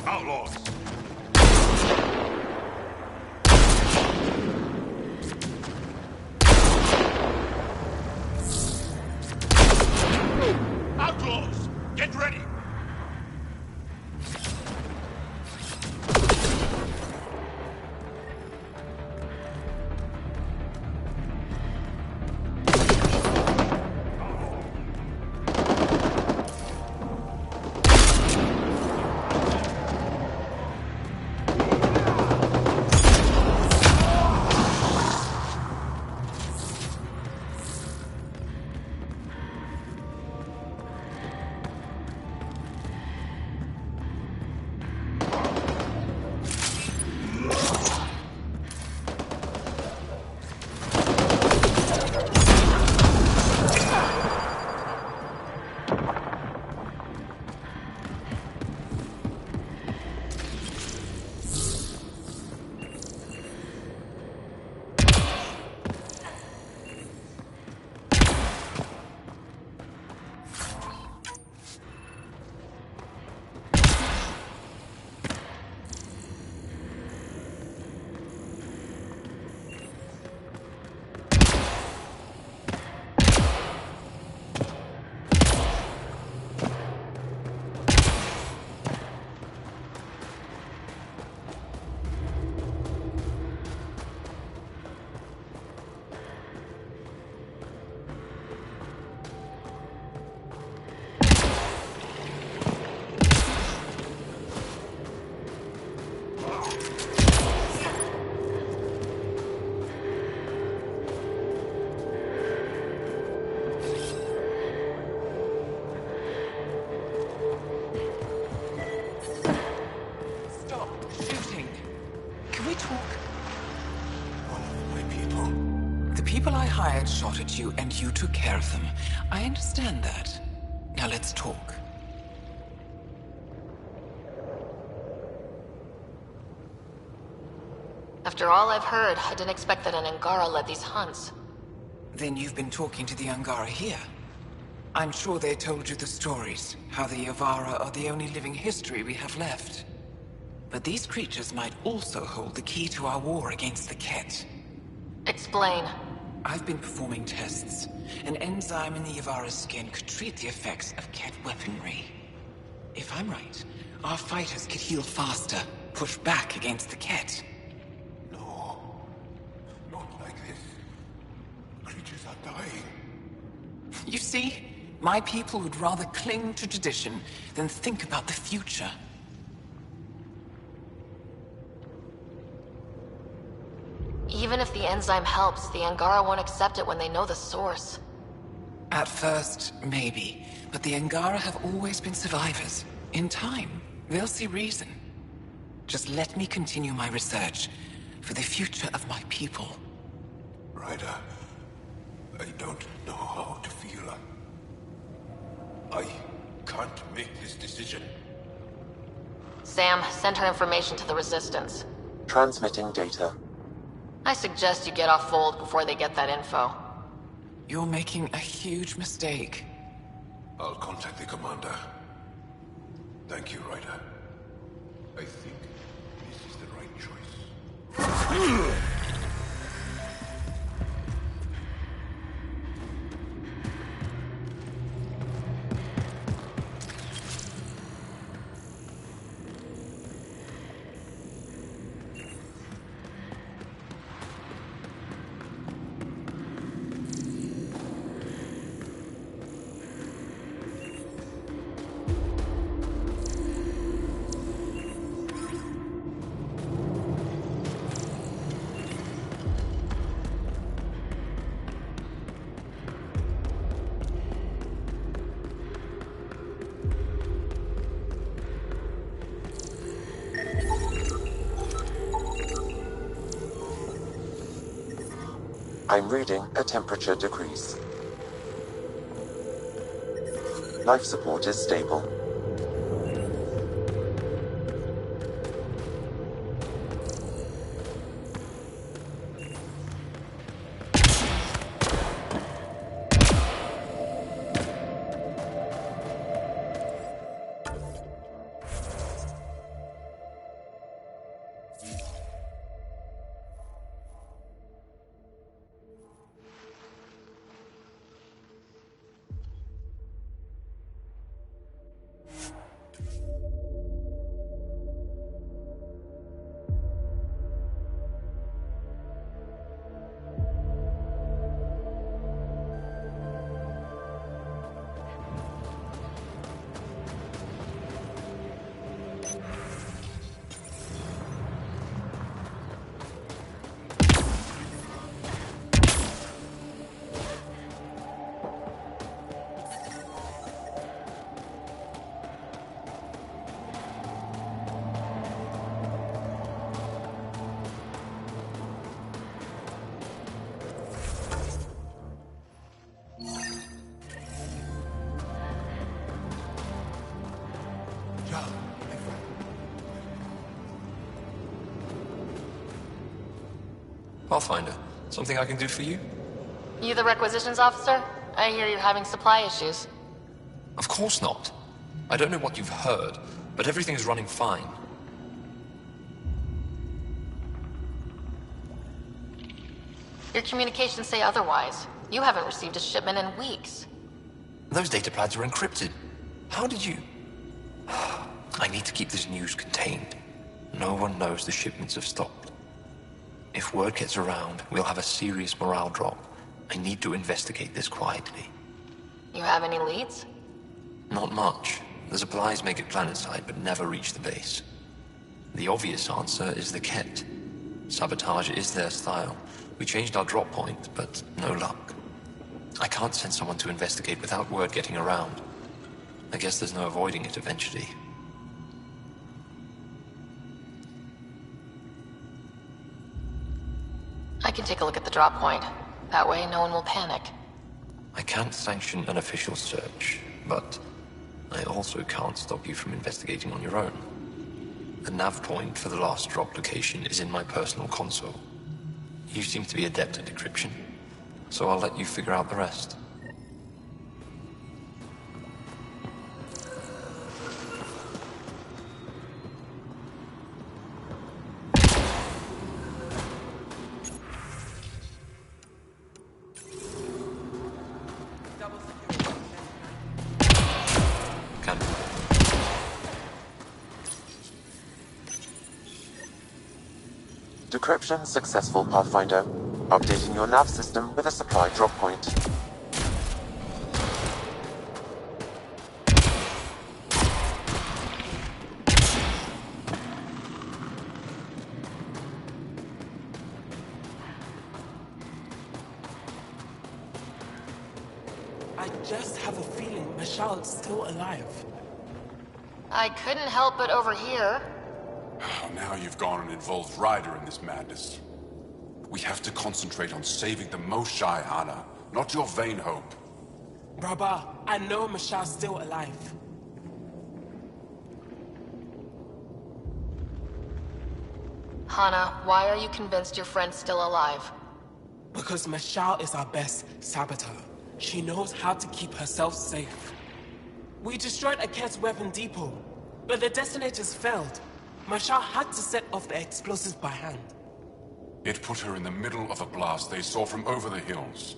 Outlaws! Outlaws! Get ready! hired shot at you, and you took care of them. I understand that. Now let's talk. After all I've heard, I didn't expect that an Angara led these hunts. Then you've been talking to the Angara here. I'm sure they told you the stories, how the Yavara are the only living history we have left. But these creatures might also hold the key to our war against the Ket. Explain. I've been performing tests. An enzyme in the Yavara's skin could treat the effects of Ket weaponry. If I'm right, our fighters could heal faster, push back against the Ket. No. Not like this. Creatures are dying. You see, my people would rather cling to tradition than think about the future. Even if the enzyme helps, the Angara won't accept it when they know the source. At first, maybe. But the Angara have always been survivors. In time, they'll see reason. Just let me continue my research for the future of my people. Ryder, I don't know how to feel. I can't make this decision. Sam, send her information to the Resistance. Transmitting data. I suggest you get off Fold before they get that info. You're making a huge mistake. I'll contact the commander. Thank you, Ryder. I think this is the right choice. I'm reading a temperature decrease. Life support is stable. Pathfinder, something I can do for you? You the requisitions officer? I hear you're having supply issues. Of course not. I don't know what you've heard, but everything's running fine. Your communications say otherwise. You haven't received a shipment in weeks. Those data pads are encrypted. How did you... I need to keep this news contained. No one knows the shipments have stopped. If word gets around, we'll have a serious morale drop. I need to investigate this quietly. You have any leads? Not much. The supplies make it planetside, but never reach the base. The obvious answer is the Ket. Sabotage is their style. We changed our drop point, but no luck. I can't send someone to investigate without word getting around. I guess there's no avoiding it eventually. I can take a look at the drop point. That way, no one will panic. I can't sanction an official search, but I also can't stop you from investigating on your own. The nav point for the last drop location is in my personal console. You seem to be adept at decryption, so I'll let you figure out the rest. Decryption successful, Pathfinder. Updating your nav system with a supply drop point. I just have a feeling Michelle's still alive. I couldn't help but overhear. Oh, now you've gone and involved Ryder in this madness. We have to concentrate on saving the Moshae, Hana, not your vain hope. Braba, I know Michelle's still alive. Hana, why are you convinced your friend's still alive? Because Michelle is our best saboteur. She knows how to keep herself safe. We destroyed Aket's weapon depot, but the detonators failed. Michelle had to set off the explosives by hand. It put her in the middle of a blast they saw from over the hills.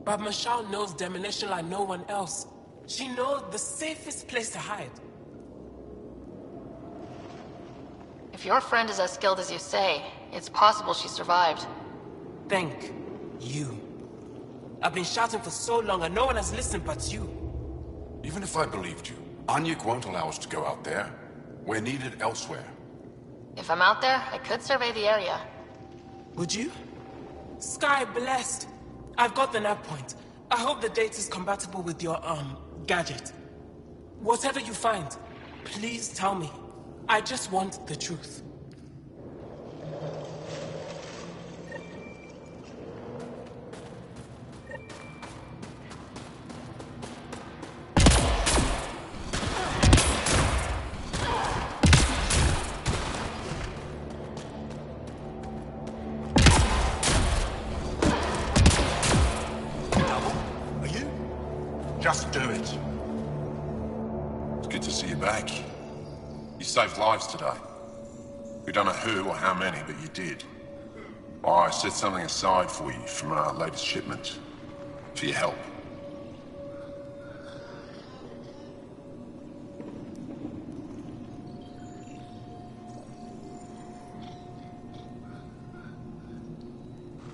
But Michelle knows demolition like no one else. She knows the safest place to hide. If your friend is as skilled as you say, it's possible she survived. Thank you. I've been shouting for so long and no one has listened but you. Even if I believed you, Anyik won't allow us to go out there. We're needed elsewhere. If I'm out there, I could survey the area. Would you? Sky blessed. I've got the nav point. I hope the data's compatible with your, gadget. Whatever you find, please tell me. I just want the truth. Just do it. It's good to see you back. You saved lives today. We don't know who or how many, but you did. I set something aside for you from our latest shipment. For your help.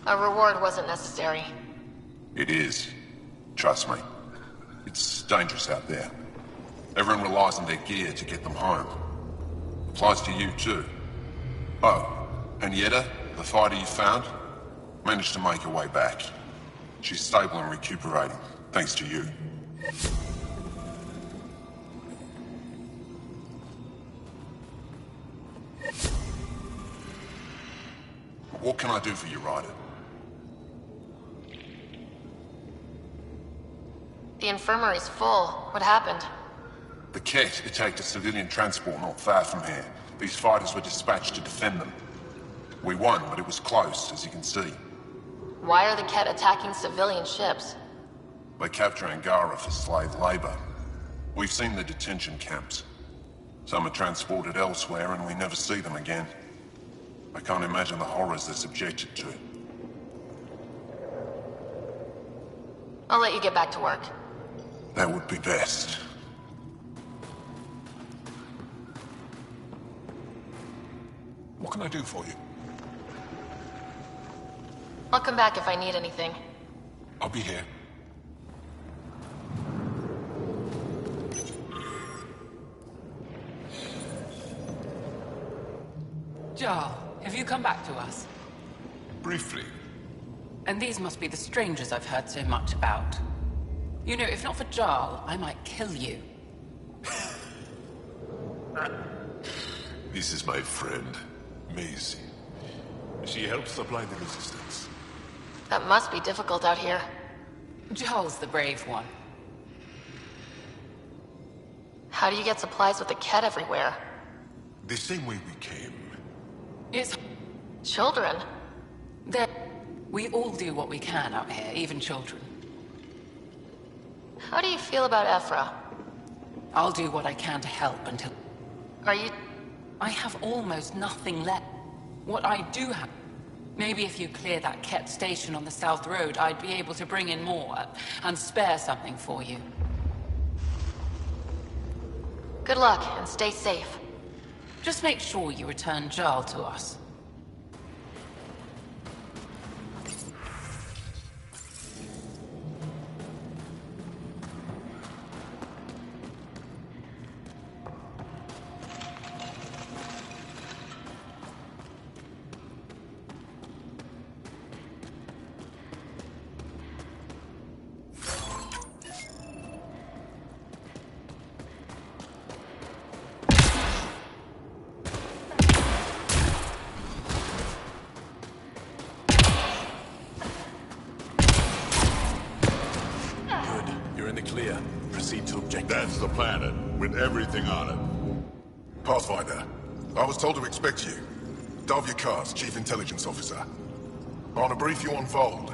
A reward wasn't necessary. It is. Trust me. It's dangerous out there. Everyone relies on their gear to get them home. Applies to you too. Oh, and Yetta, the fighter you found, managed to make her way back. She's stable and recuperating, thanks to you. What can I do for you, Ryder? The infirmary's full. What happened? The Ket attacked a civilian transport not far from here. These fighters were dispatched to defend them. We won, but it was close, as you can see. Why are the Ket attacking civilian ships? They capture Angara for slave labor. We've seen the detention camps. Some are transported elsewhere and we never see them again. I can't imagine the horrors they're subjected to. I'll let you get back to work. That would be best. What can I do for you? I'll come back if I need anything. I'll be here. Jarl, have you come back to us? Briefly. And these must be the strangers I've heard so much about. You know, if not for Jarl, I might kill you. This is my friend, Maisie. She helps supply the resistance. That must be difficult out here. Joel's the brave one. How do you get supplies with the Ket everywhere? The same way we came. It's... Children? We all do what we can out here, even children. How do you feel about Ephra? I'll do what I can to help until... Are you... I have almost nothing left. What I do have... Maybe if you clear that Ket station on the South Road, I'd be able to bring in more, and spare something for you. Good luck, and stay safe. Just make sure you return Jarl to us. That's the planet, with everything on it. Pathfinder, I was told to expect you. Davia Kars, Chief Intelligence Officer. I want to brief you on Vold.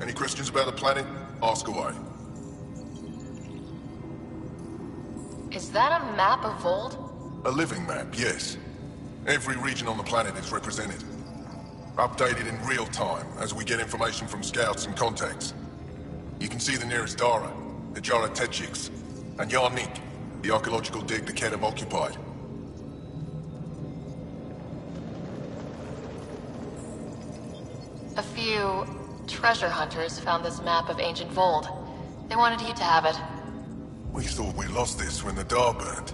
Any questions about the planet? Ask away. Is that a map of Vold? A living map, yes. Every region on the planet is represented. Updated in real time, as we get information from scouts and contacts. You can see the nearest Dara, the Jara Tetchiks, and Yarnik, the archaeological dig the Ket have occupied. A few treasure hunters found this map of ancient Vold. They wanted you to have it. We thought we lost this when the Dar burned.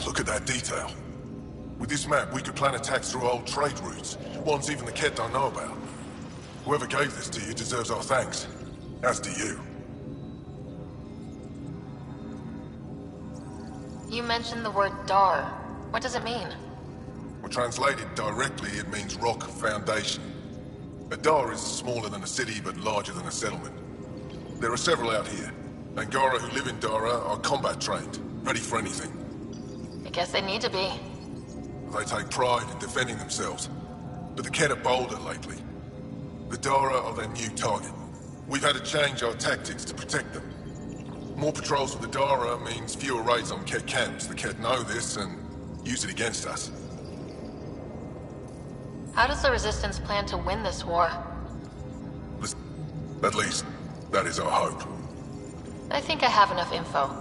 Look at that detail. With this map, we could plan attacks through old trade routes, ones even the Ket don't know about. Whoever gave this to you deserves our thanks. As do you. You mentioned the word Dar. What does it mean? Well, translated directly, it means rock foundation. A Dar is smaller than a city, but larger than a settlement. There are several out here. Angara who live in Dara are combat trained, ready for anything. I guess they need to be. They take pride in defending themselves. But the Ket are bolder lately. The Dara are their new target. We've had to change our tactics to protect them. More patrols with the Dara means fewer raids on Ket camps. The Ket know this and use it against us. How does the Resistance plan to win this war? At least, that is our hope. I think I have enough info.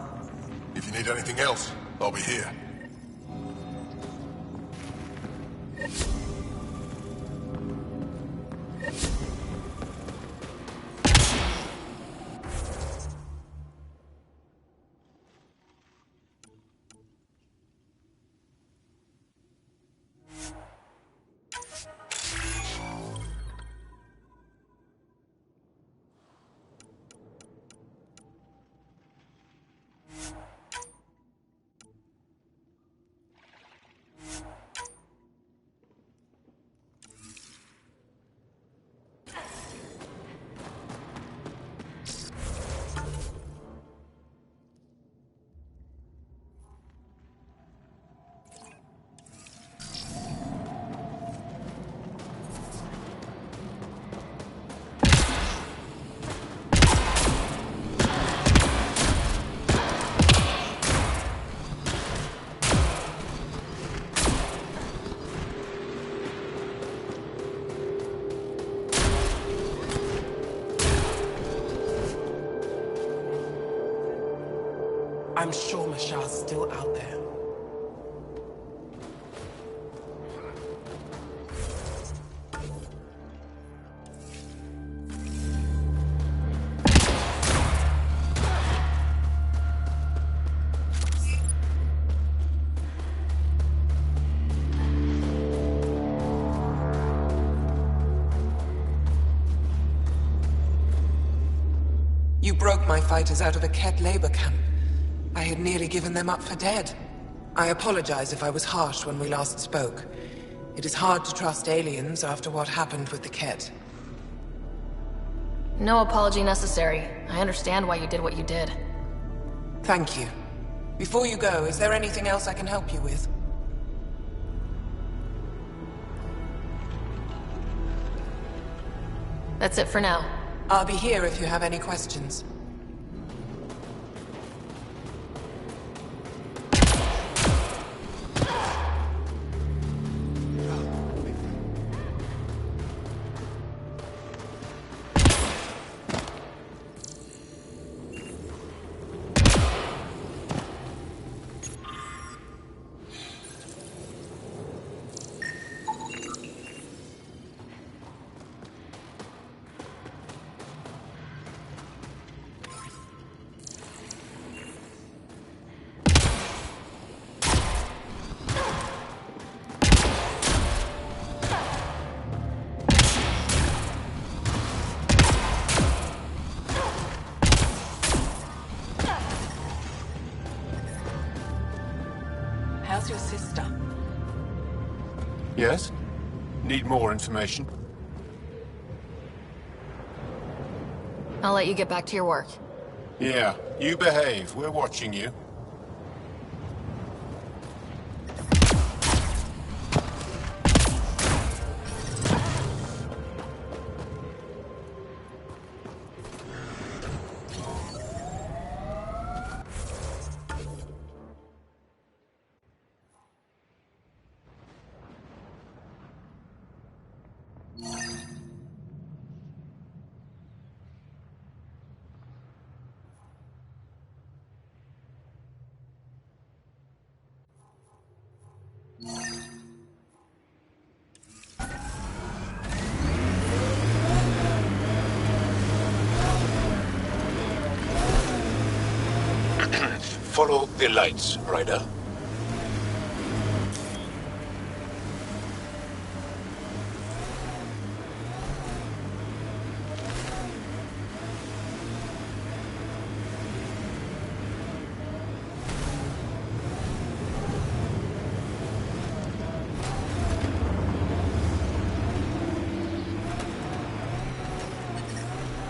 If you need anything else, I'll be here. I'm sure Mashar's still out there. You broke my fighters out of a Ket labor camp. I had nearly given them up for dead. I apologize if I was harsh when we last spoke. It is hard to trust aliens after what happened with the Ket. No apology necessary. I understand why you did what you did. Thank you. Before you go, is there anything else I can help you with? That's it for now. I'll be here if you have any questions. How's your sister? Yes? Need more information? I'll let you get back to your work. Yeah, you behave. We're watching you. Follow the lights, Ryder.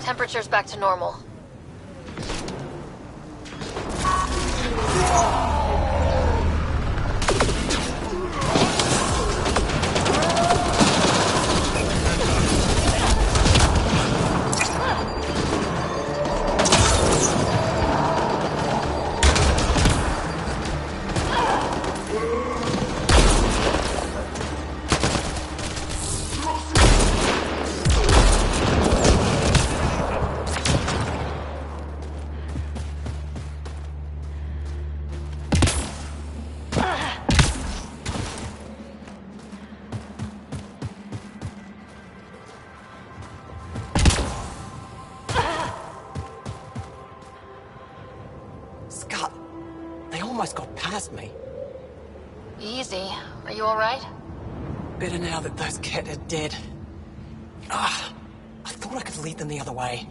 Temperature's back to normal. Scott, they almost got past me. Easy. Are you alright? Better now that those Ket are dead. I thought I could lead them the other way.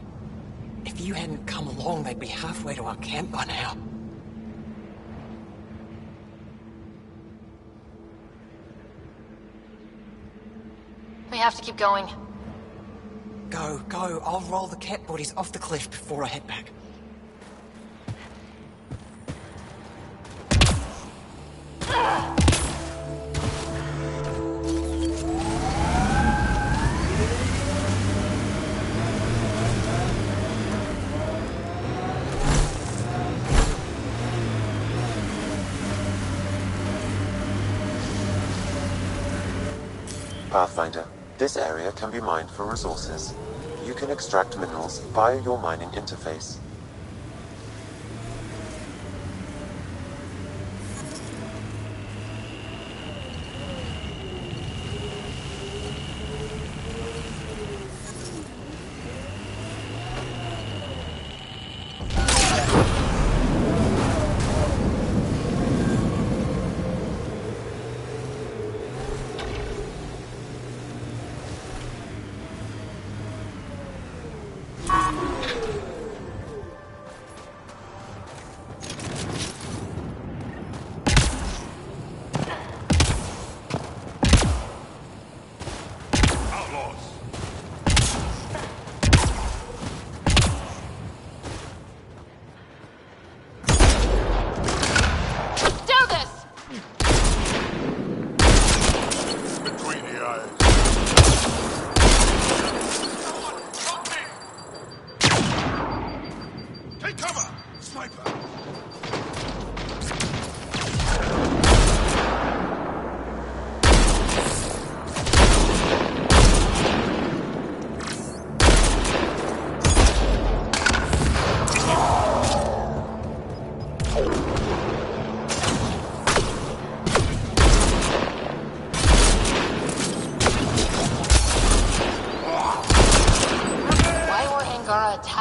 If you hadn't come along, they'd be halfway to our camp by now. We have to keep going. Go, go. I'll roll the Ket bodies off the cliff before I head back. Pathfinder, this area can be mined for resources. You can extract minerals via your mining interface.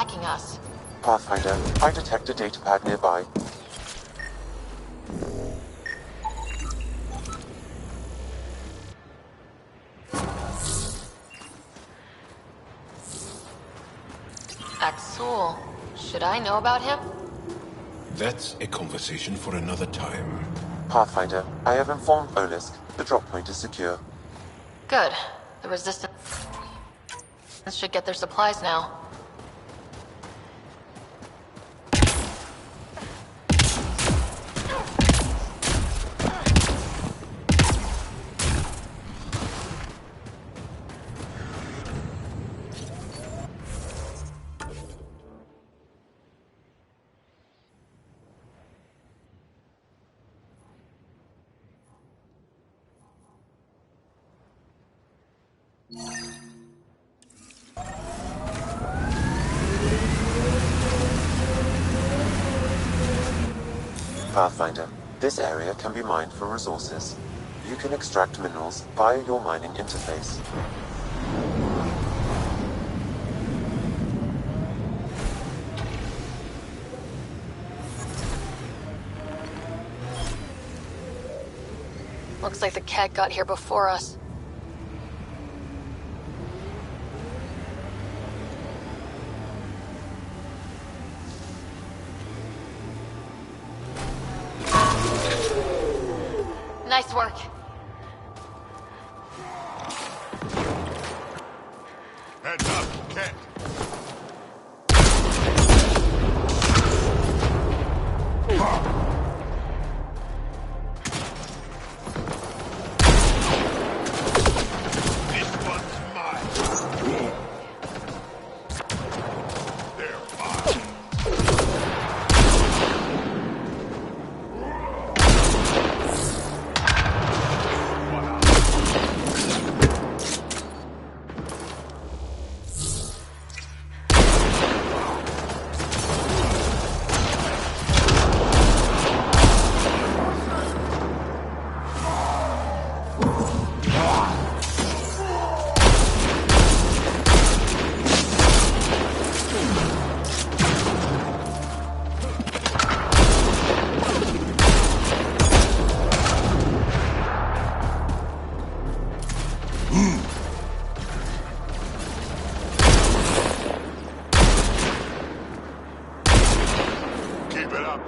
tracking us. Pathfinder, I detect a datapad nearby. Axul. Should I know about him? That's a conversation for another time. Pathfinder, I have informed Olisk. The drop point is secure. Good. The Resistance should get their supplies now. Pathfinder, this area can be mined for resources. You can extract minerals via your mining interface. Looks like the cat got here before us. Nice work. Heads up, Kent. This one's mine. They're fine. Keep it up.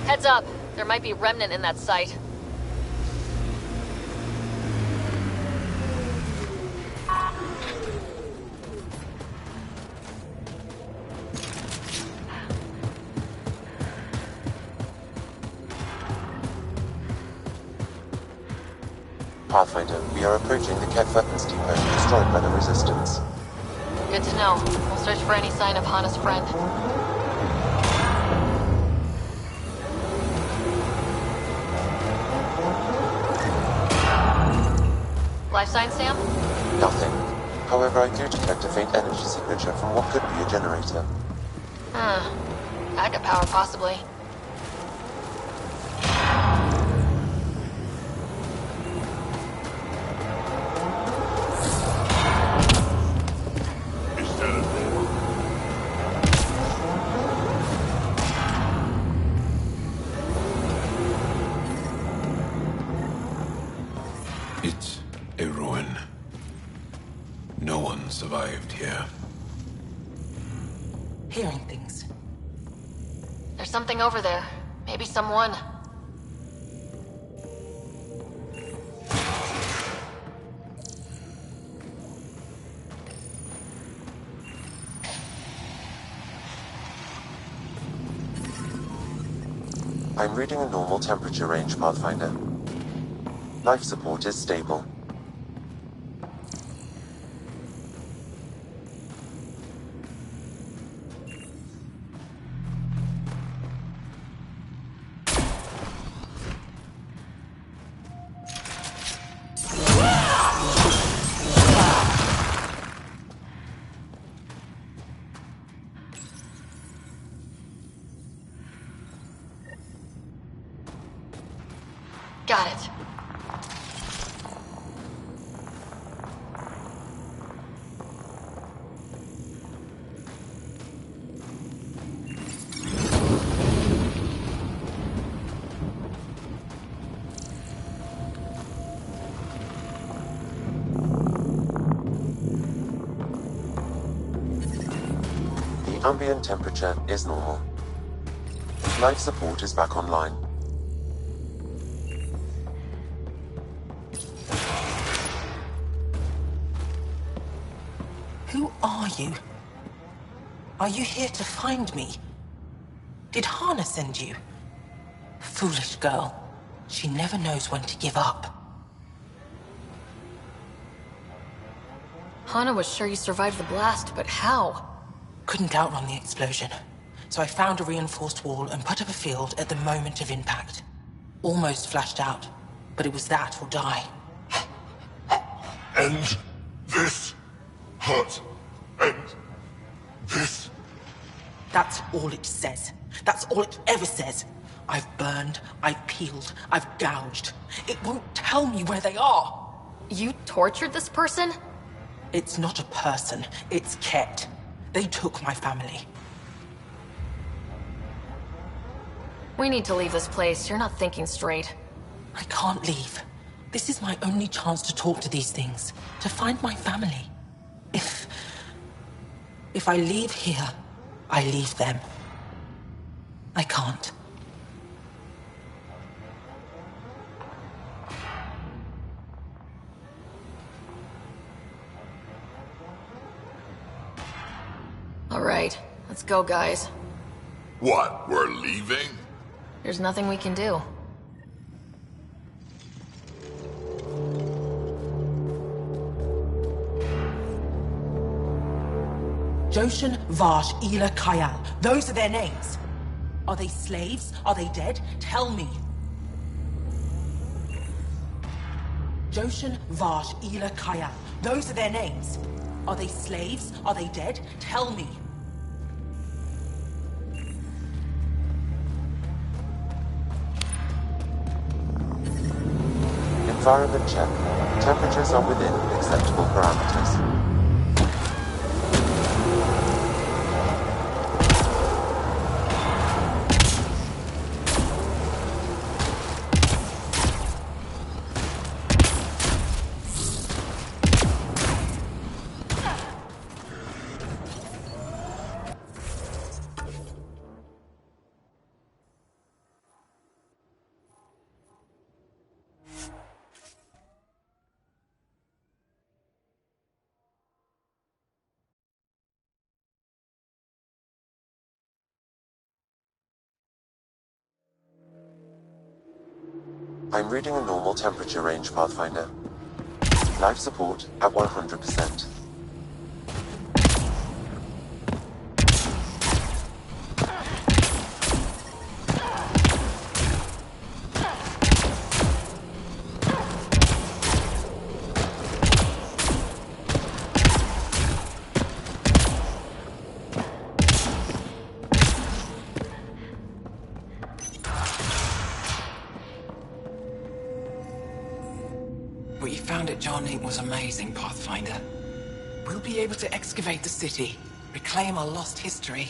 Heads up. There might be remnant in that site. Pathfinder, we are approaching the Ket weapons depot destroyed by the Resistance. Good to know. We'll search for any sign of Hana's friend. Life sign, Sam? Nothing. However, I do detect a faint energy signature from what could be a generator. Backup power, possibly. Is that a door? It's a ruin. No one survived here. Hearing things. There's something over there. Maybe someone. I'm reading a normal temperature range, Pathfinder. Life support is stable. Got it. The ambient temperature is normal. Life support is back online. Who are you? Are you here to find me? Did Hana send you? Foolish girl. She never knows when to give up. Hana was sure you survived the blast, but how? Couldn't outrun the explosion. So I found a reinforced wall and put up a field at the moment of impact. Almost flashed out, but it was that or die. End this hurt. End this. That's all it says. That's all it ever says. I've burned, I've peeled, I've gouged. It won't tell me where they are. You tortured this person? It's not a person, it's Ket. They took my family. We need to leave this place. You're not thinking straight. I can't leave. This is my only chance to talk to these things, to find my family. If I leave here, I leave them. I can't. All right, let's go, guys. What, we're leaving? There's nothing we can do. Joshan, Vash, Ela, Kayal. Those are their names. Are they slaves? Are they dead? Tell me. Joshan, Vash, Ela, Kayal. Those are their names. Are they slaves? Are they dead? Tell me. Environment check. Temperatures are within acceptable parameters. I'm reading a normal temperature range, Pathfinder. Life support at 100%. What you found at Jarnink was amazing, Pathfinder. We'll be able to excavate the city, reclaim our lost history.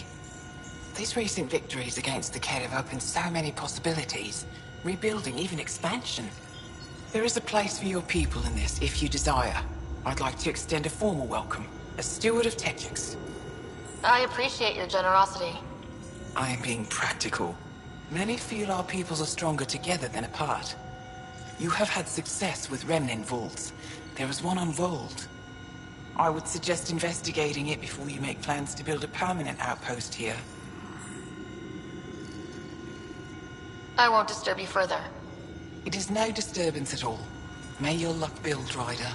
These recent victories against the Kett have opened so many possibilities. Rebuilding, even expansion. There is a place for your people in this, if you desire. I'd like to extend a formal welcome, as Steward of Techix. I appreciate your generosity. I am being practical. Many feel our peoples are stronger together than apart. You have had success with remnant vaults. There is one on Vold. I would suggest investigating it before you make plans to build a permanent outpost here. I won't disturb you further. It is no disturbance at all. May your luck build, Ryder.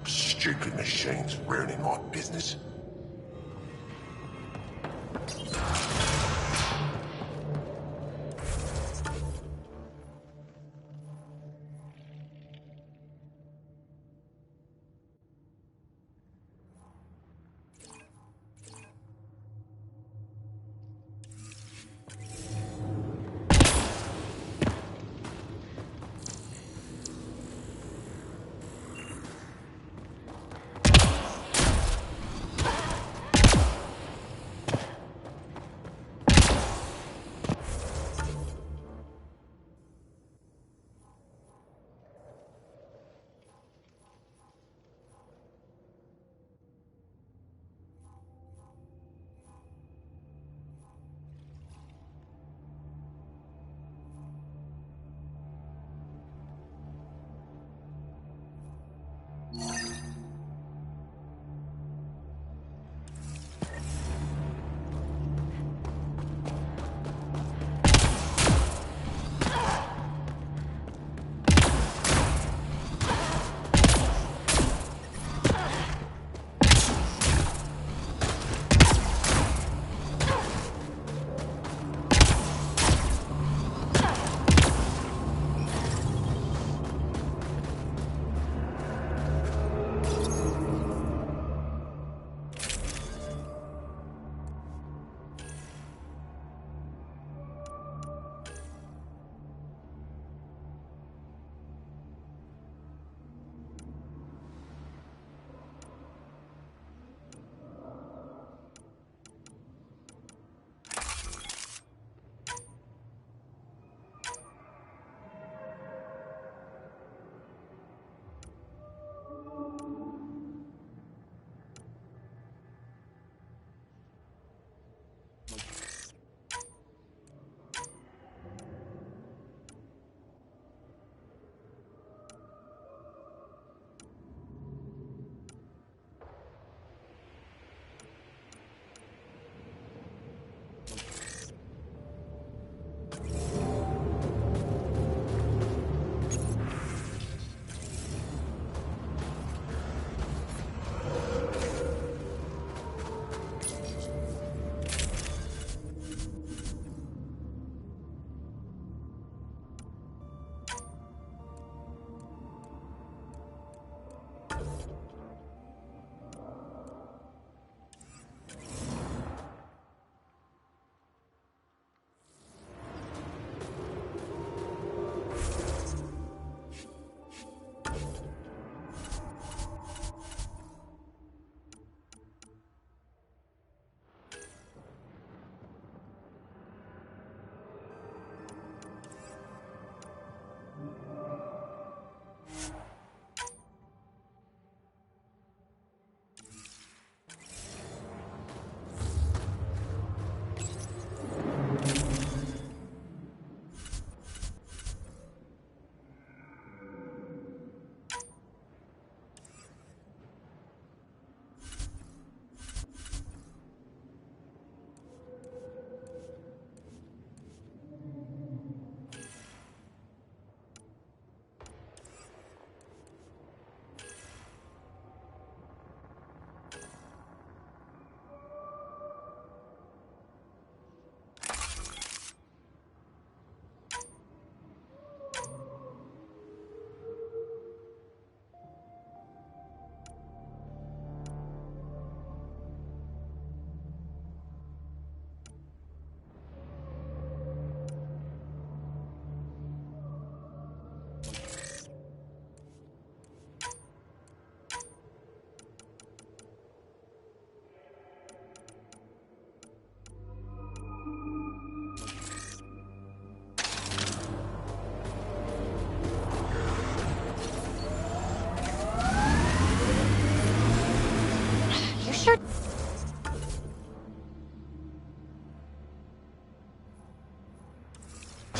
Stupid machines ruining my business.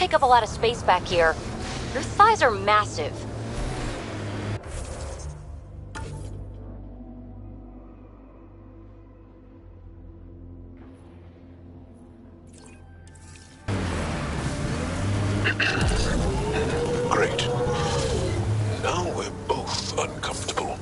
take up a lot of space back here. Your thighs are massive. Great. Now we're both uncomfortable.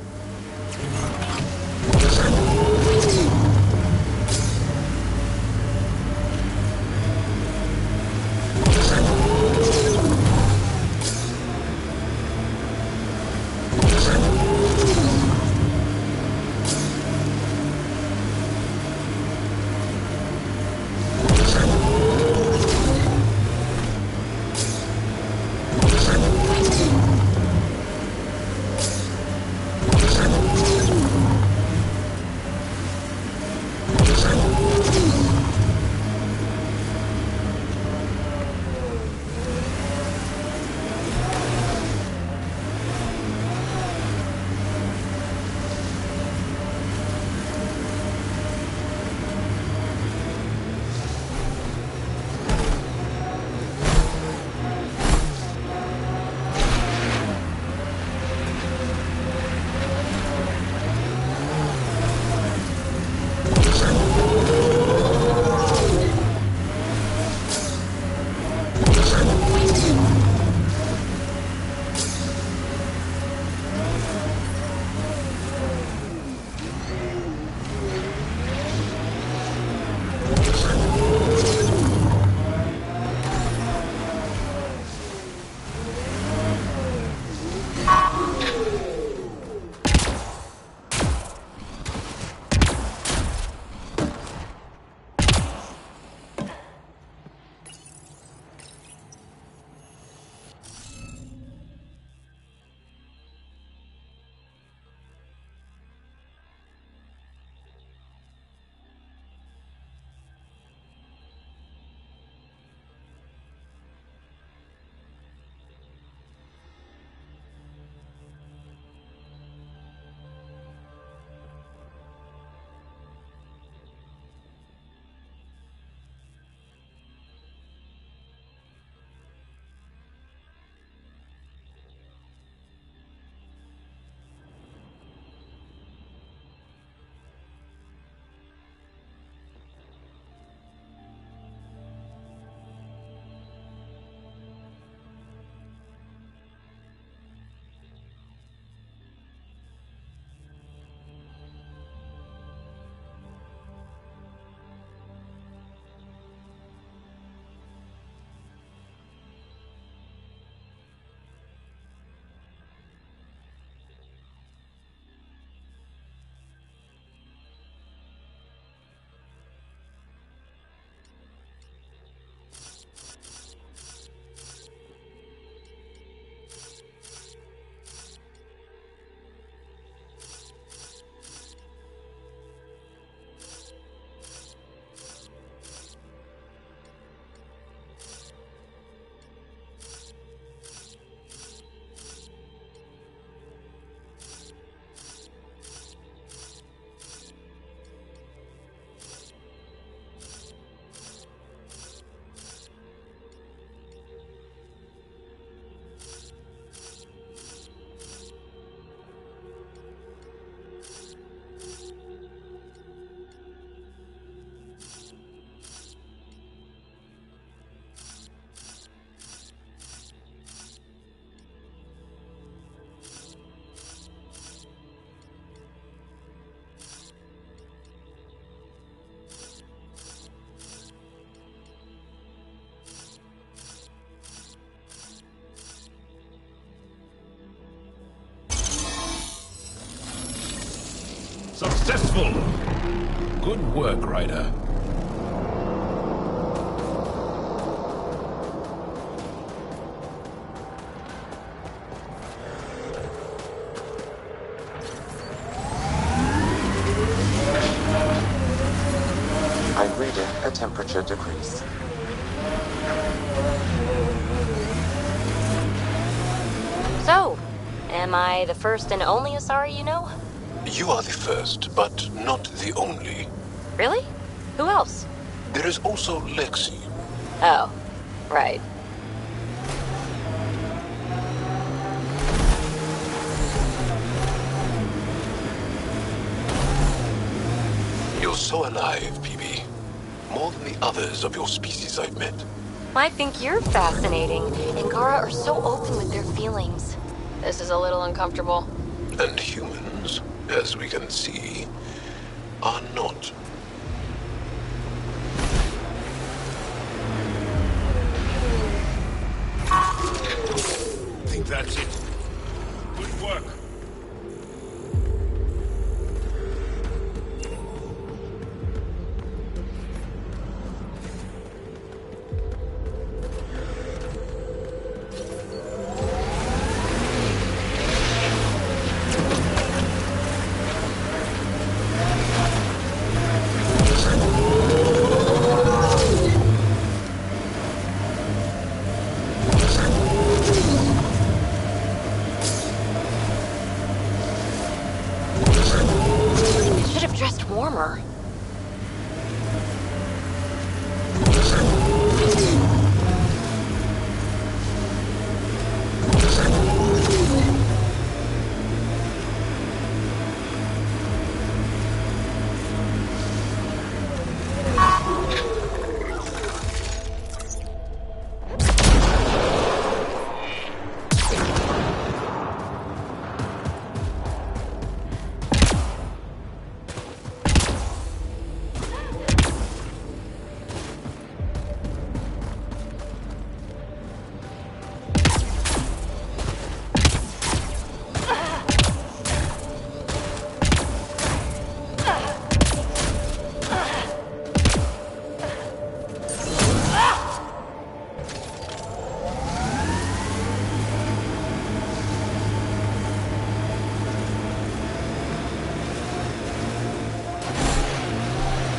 Successful! Good work, Ryder. I'm reading a temperature decrease. So, am I the first and only Asari you know? You are the first, but not the only. Really? Who else? There is also Lexi. Oh, right. alive, PB. More than the others of your species I've met. I think you're fascinating. Angara are so open with their feelings. This is a little uncomfortable. And humans, as we can see, are not. I think that's it. Good work. Warmer.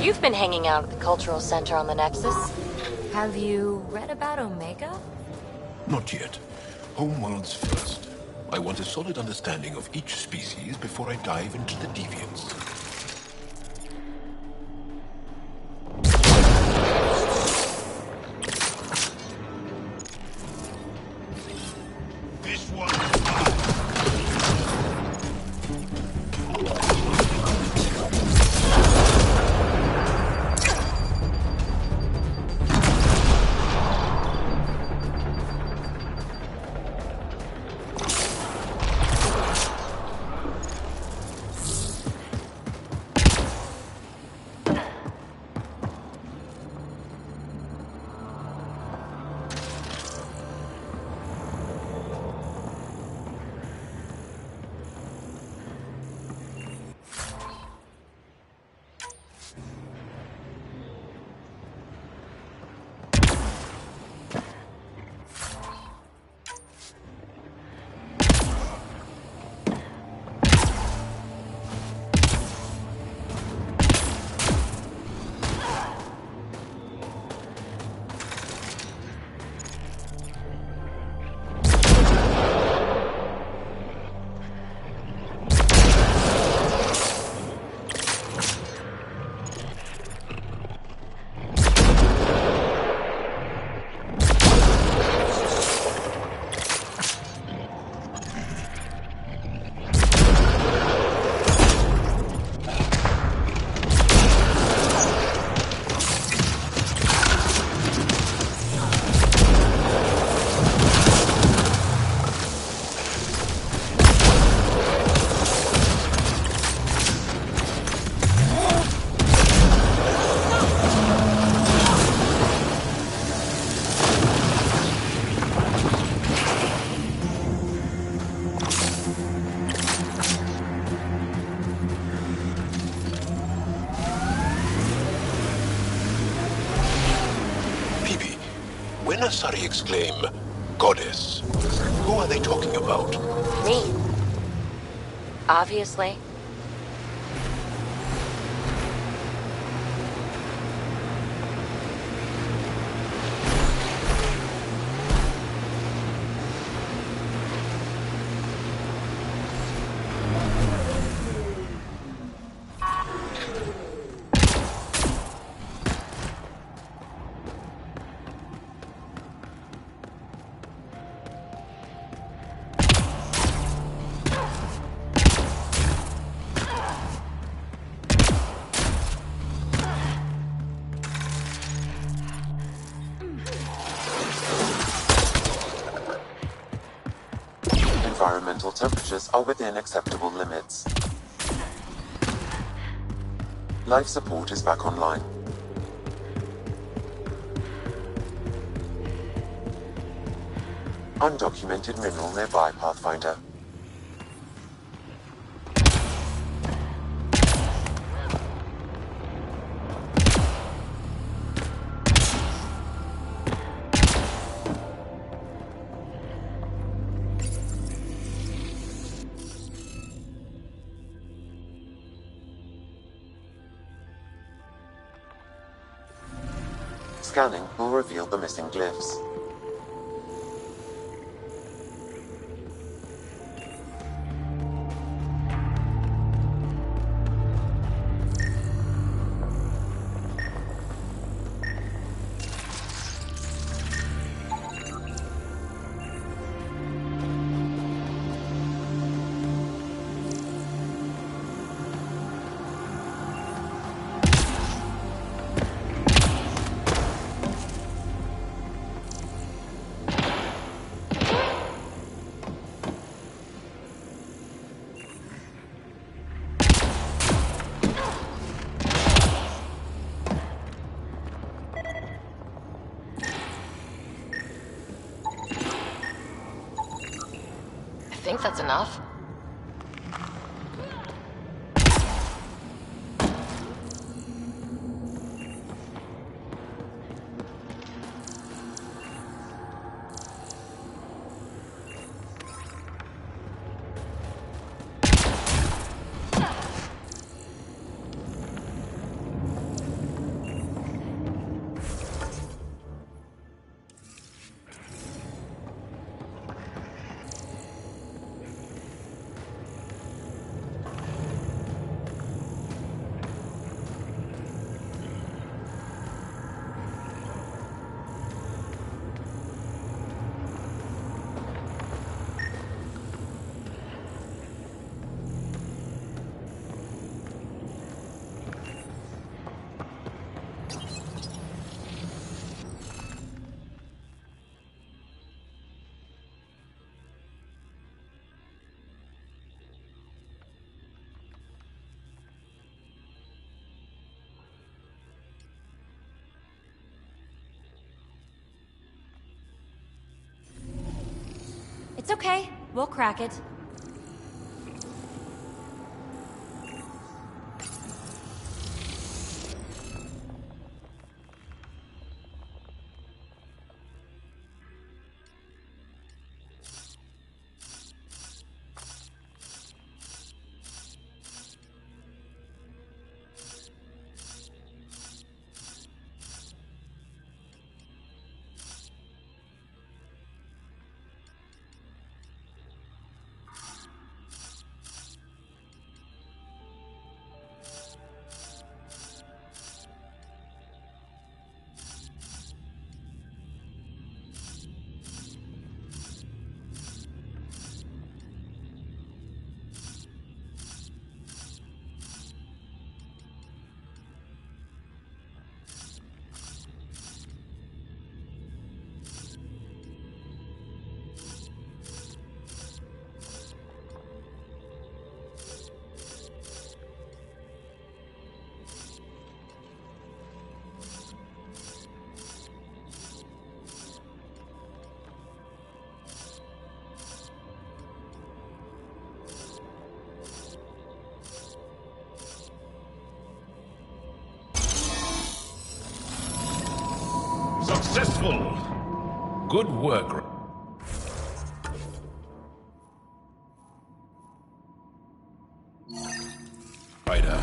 You've been hanging out at the Cultural Center on the Nexus. Have you read about Omega? Not yet. Homeworlds first. I want a solid understanding of each species before I dive into the deviants. This one. When Asari exclaim, Goddess, who are they talking about? Me. Obviously. Environmental temperatures are within acceptable limits. Life support is back online. Undocumented mineral nearby, Pathfinder. Scanning will reveal the missing glyphs. I think that's enough. It's okay. We'll crack it. Successful! Good work. Ryder.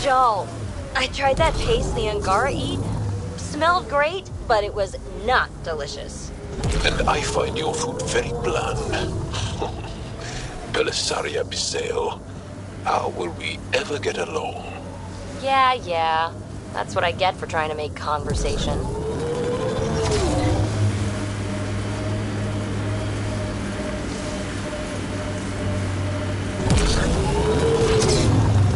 Joel, I tried that paste the Angara eat. Smelled great, but it was not delicious. And I find your food very bland. Belisaria Biseo, how will we ever get along? Yeah. That's what I get for trying to make conversation.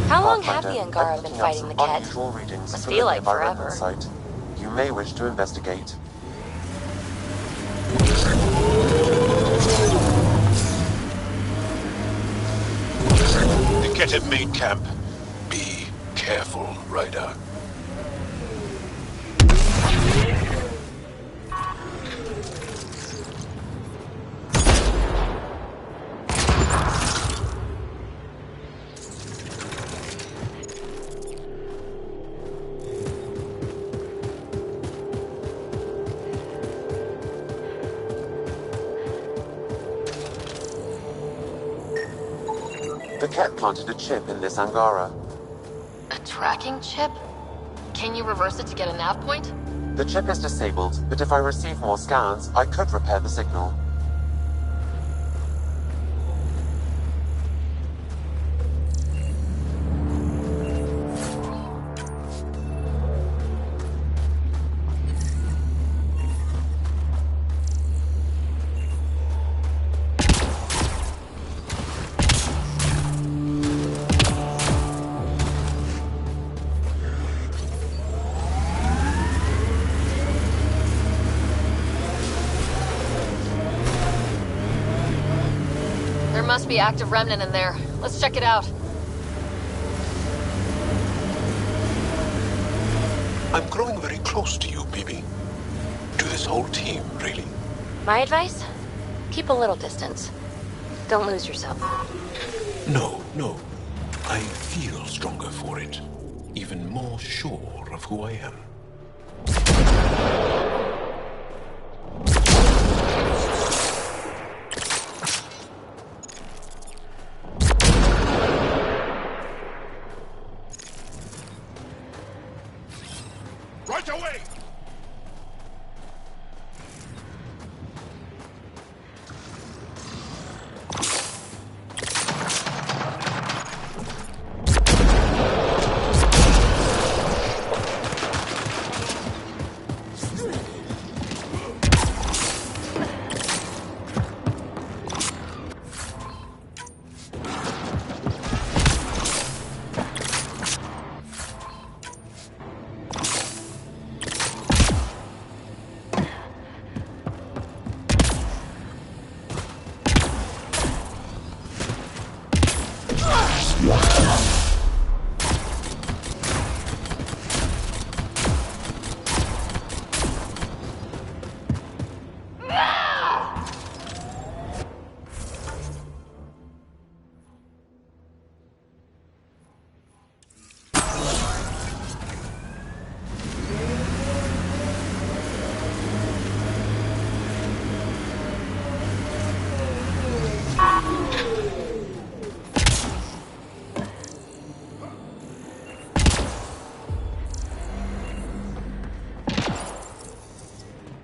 How long have the Angara been fighting the Ket? Must feel like forever. Site. You may wish to investigate. The Ket have made camp. Be careful, Ryder. The Ket planted a chip in this Angara. A tracking chip? Can you reverse it to get a nav point? The chip is disabled, but if I receive more scans, I could repair the signal. There must be active remnant in there. Let's check it out. I'm growing very close to you, Bibi. To this whole team, really. My advice? Keep a little distance. Don't lose yourself. No. I feel stronger for it. Even more sure of who I am. Right away!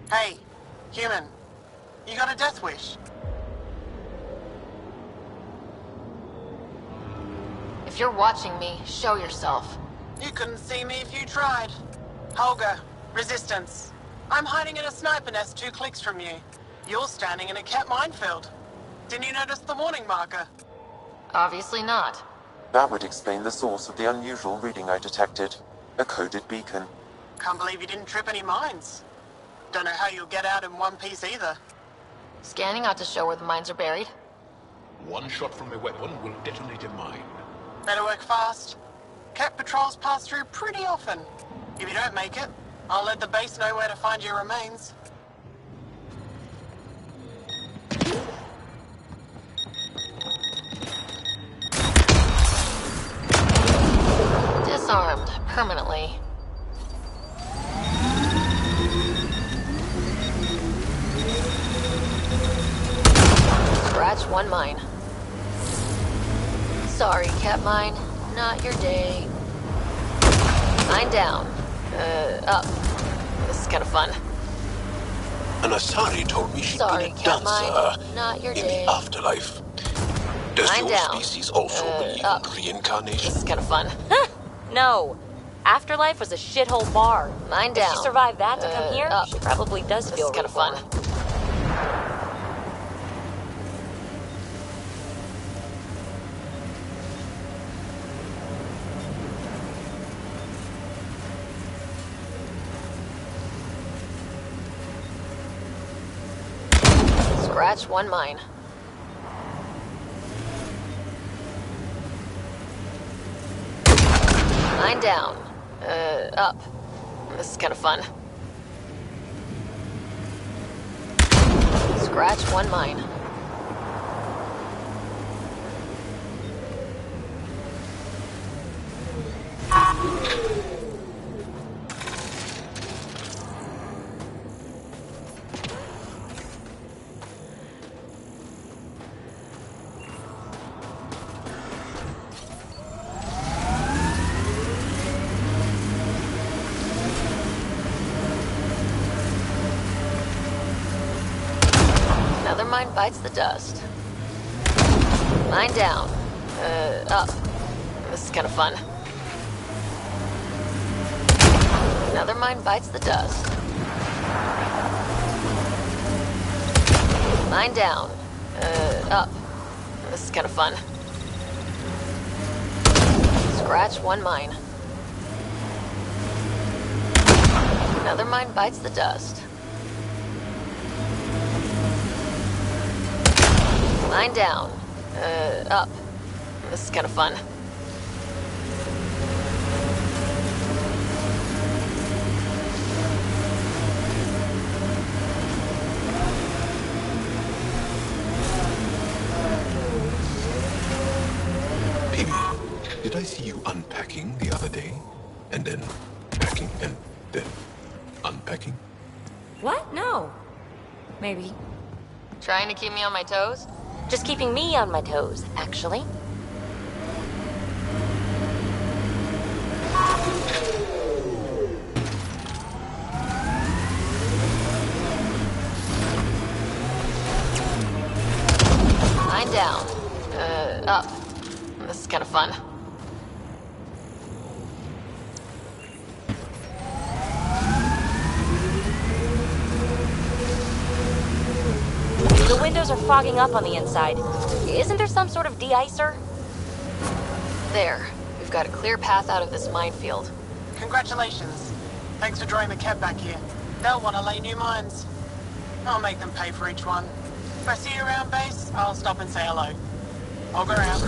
Hey, human. You got a death wish? If you're watching me, show yourself. You couldn't see me if you tried. Holger, Resistance. I'm hiding in a sniper nest 2 clicks from you. You're standing in a Ket minefield. Didn't you notice the warning marker? Obviously not. That would explain the source of the unusual reading I detected. A coded beacon. Can't believe you didn't trip any mines. Don't know how you'll get out in one piece either. Scanning out to show where the mines are buried. One shot from a weapon will detonate a mine. Better work fast. Ket patrols pass through pretty often. If you don't make it, I'll let the base know where to find your remains. Disarmed, permanently. Scratch one mine. Sorry, Cat Mine. Not your day. Mine down. Up. This is kind of fun. An Asari told me she'd Sorry, been a Cat Mine. dancer Not your in day. the afterlife. Does Mine your down. species also believe Up. in reincarnation? This is kind of fun. No. Afterlife was a shithole bar. Mine If down. she survived that to come here, Up. she probably does This feel is kind of fun. reborn. Scratch one mine. Mine down. Up. This is kind of fun. Scratch one mine. Another mine bites the dust. Mine down. Up. This is kind of fun. Another mine bites the dust. Mine down. Up. This is kind of fun. Scratch one mine. Another mine bites the dust. Mine down. Up. This is kind of fun. Phoebe, did I see you unpacking the other day? And then packing and then unpacking? What? No. Maybe. Trying to keep me on my toes? Just keeping me on my toes, actually. Mine down. Up. This is kind of fun. The windows are fogging up on the inside. Isn't there some sort of de-icer? There. We've got a clear path out of this minefield. Congratulations. Thanks for drawing the Ket back here. They'll want to lay new mines. I'll make them pay for each one. If I see you around base, I'll stop and say hello. I'll go around.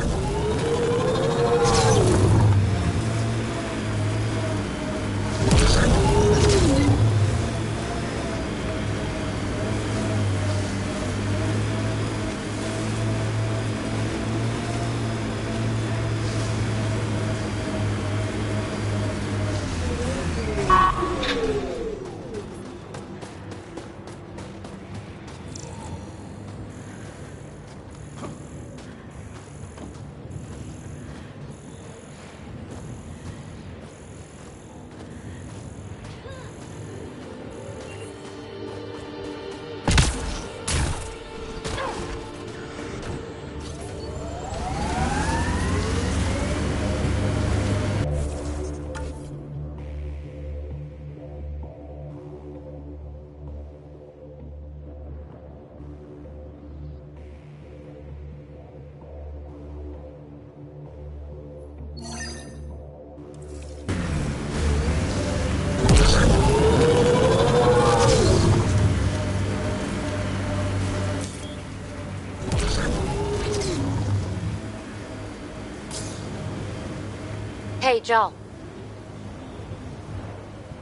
Hey, Joel.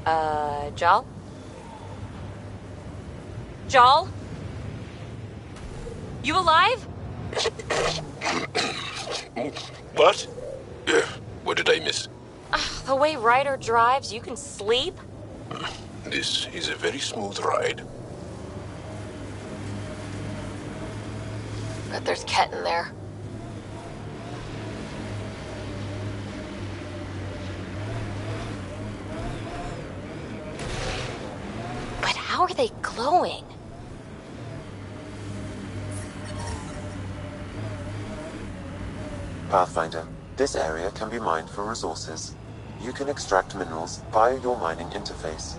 Jal? Jal? You alive? What? What did I miss? The way Ryder drives, you can sleep? This is a very smooth ride. Bet there's Ket in there. But how are they glowing? Pathfinder, this area can be mined for resources. You can extract minerals via your mining interface.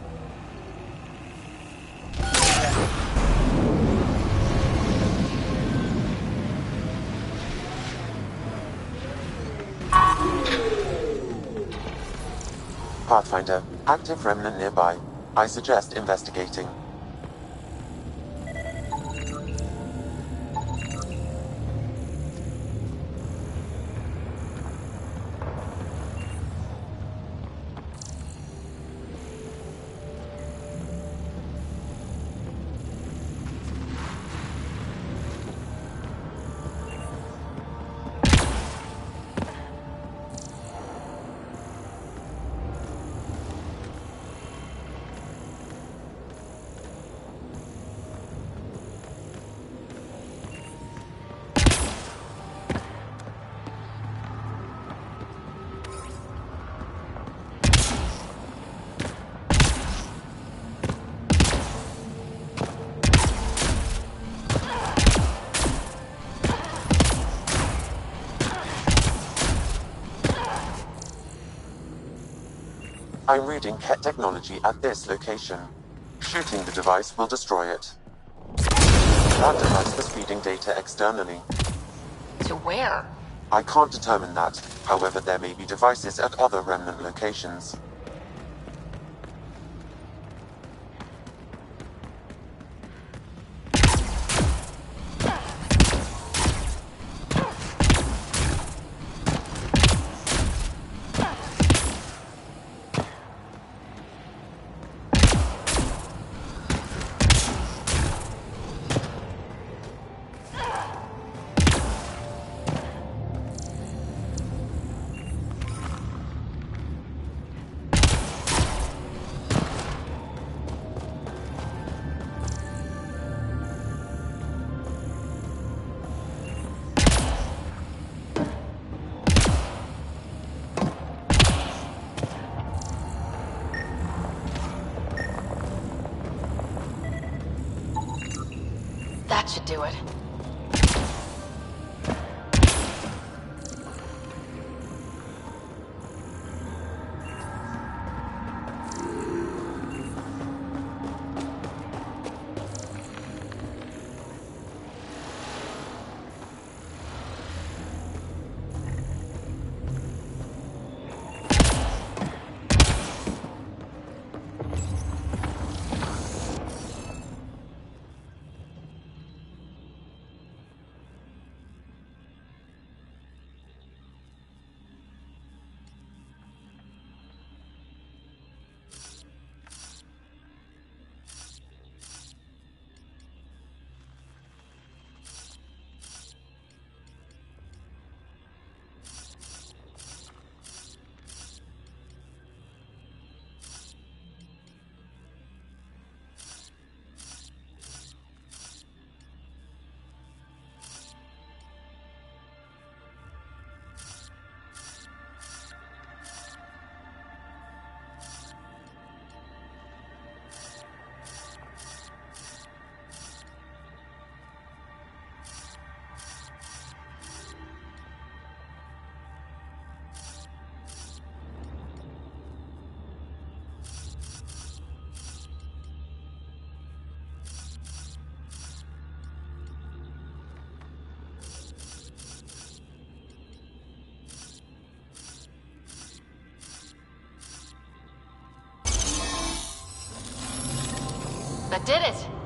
Pathfinder, active remnant nearby. I suggest investigating. I'm reading Ket technology at this location. Shooting the device will destroy it. That device was feeding data externally. To where? I can't determine that. However, there may be devices at other remnant locations. That should do it. That did it!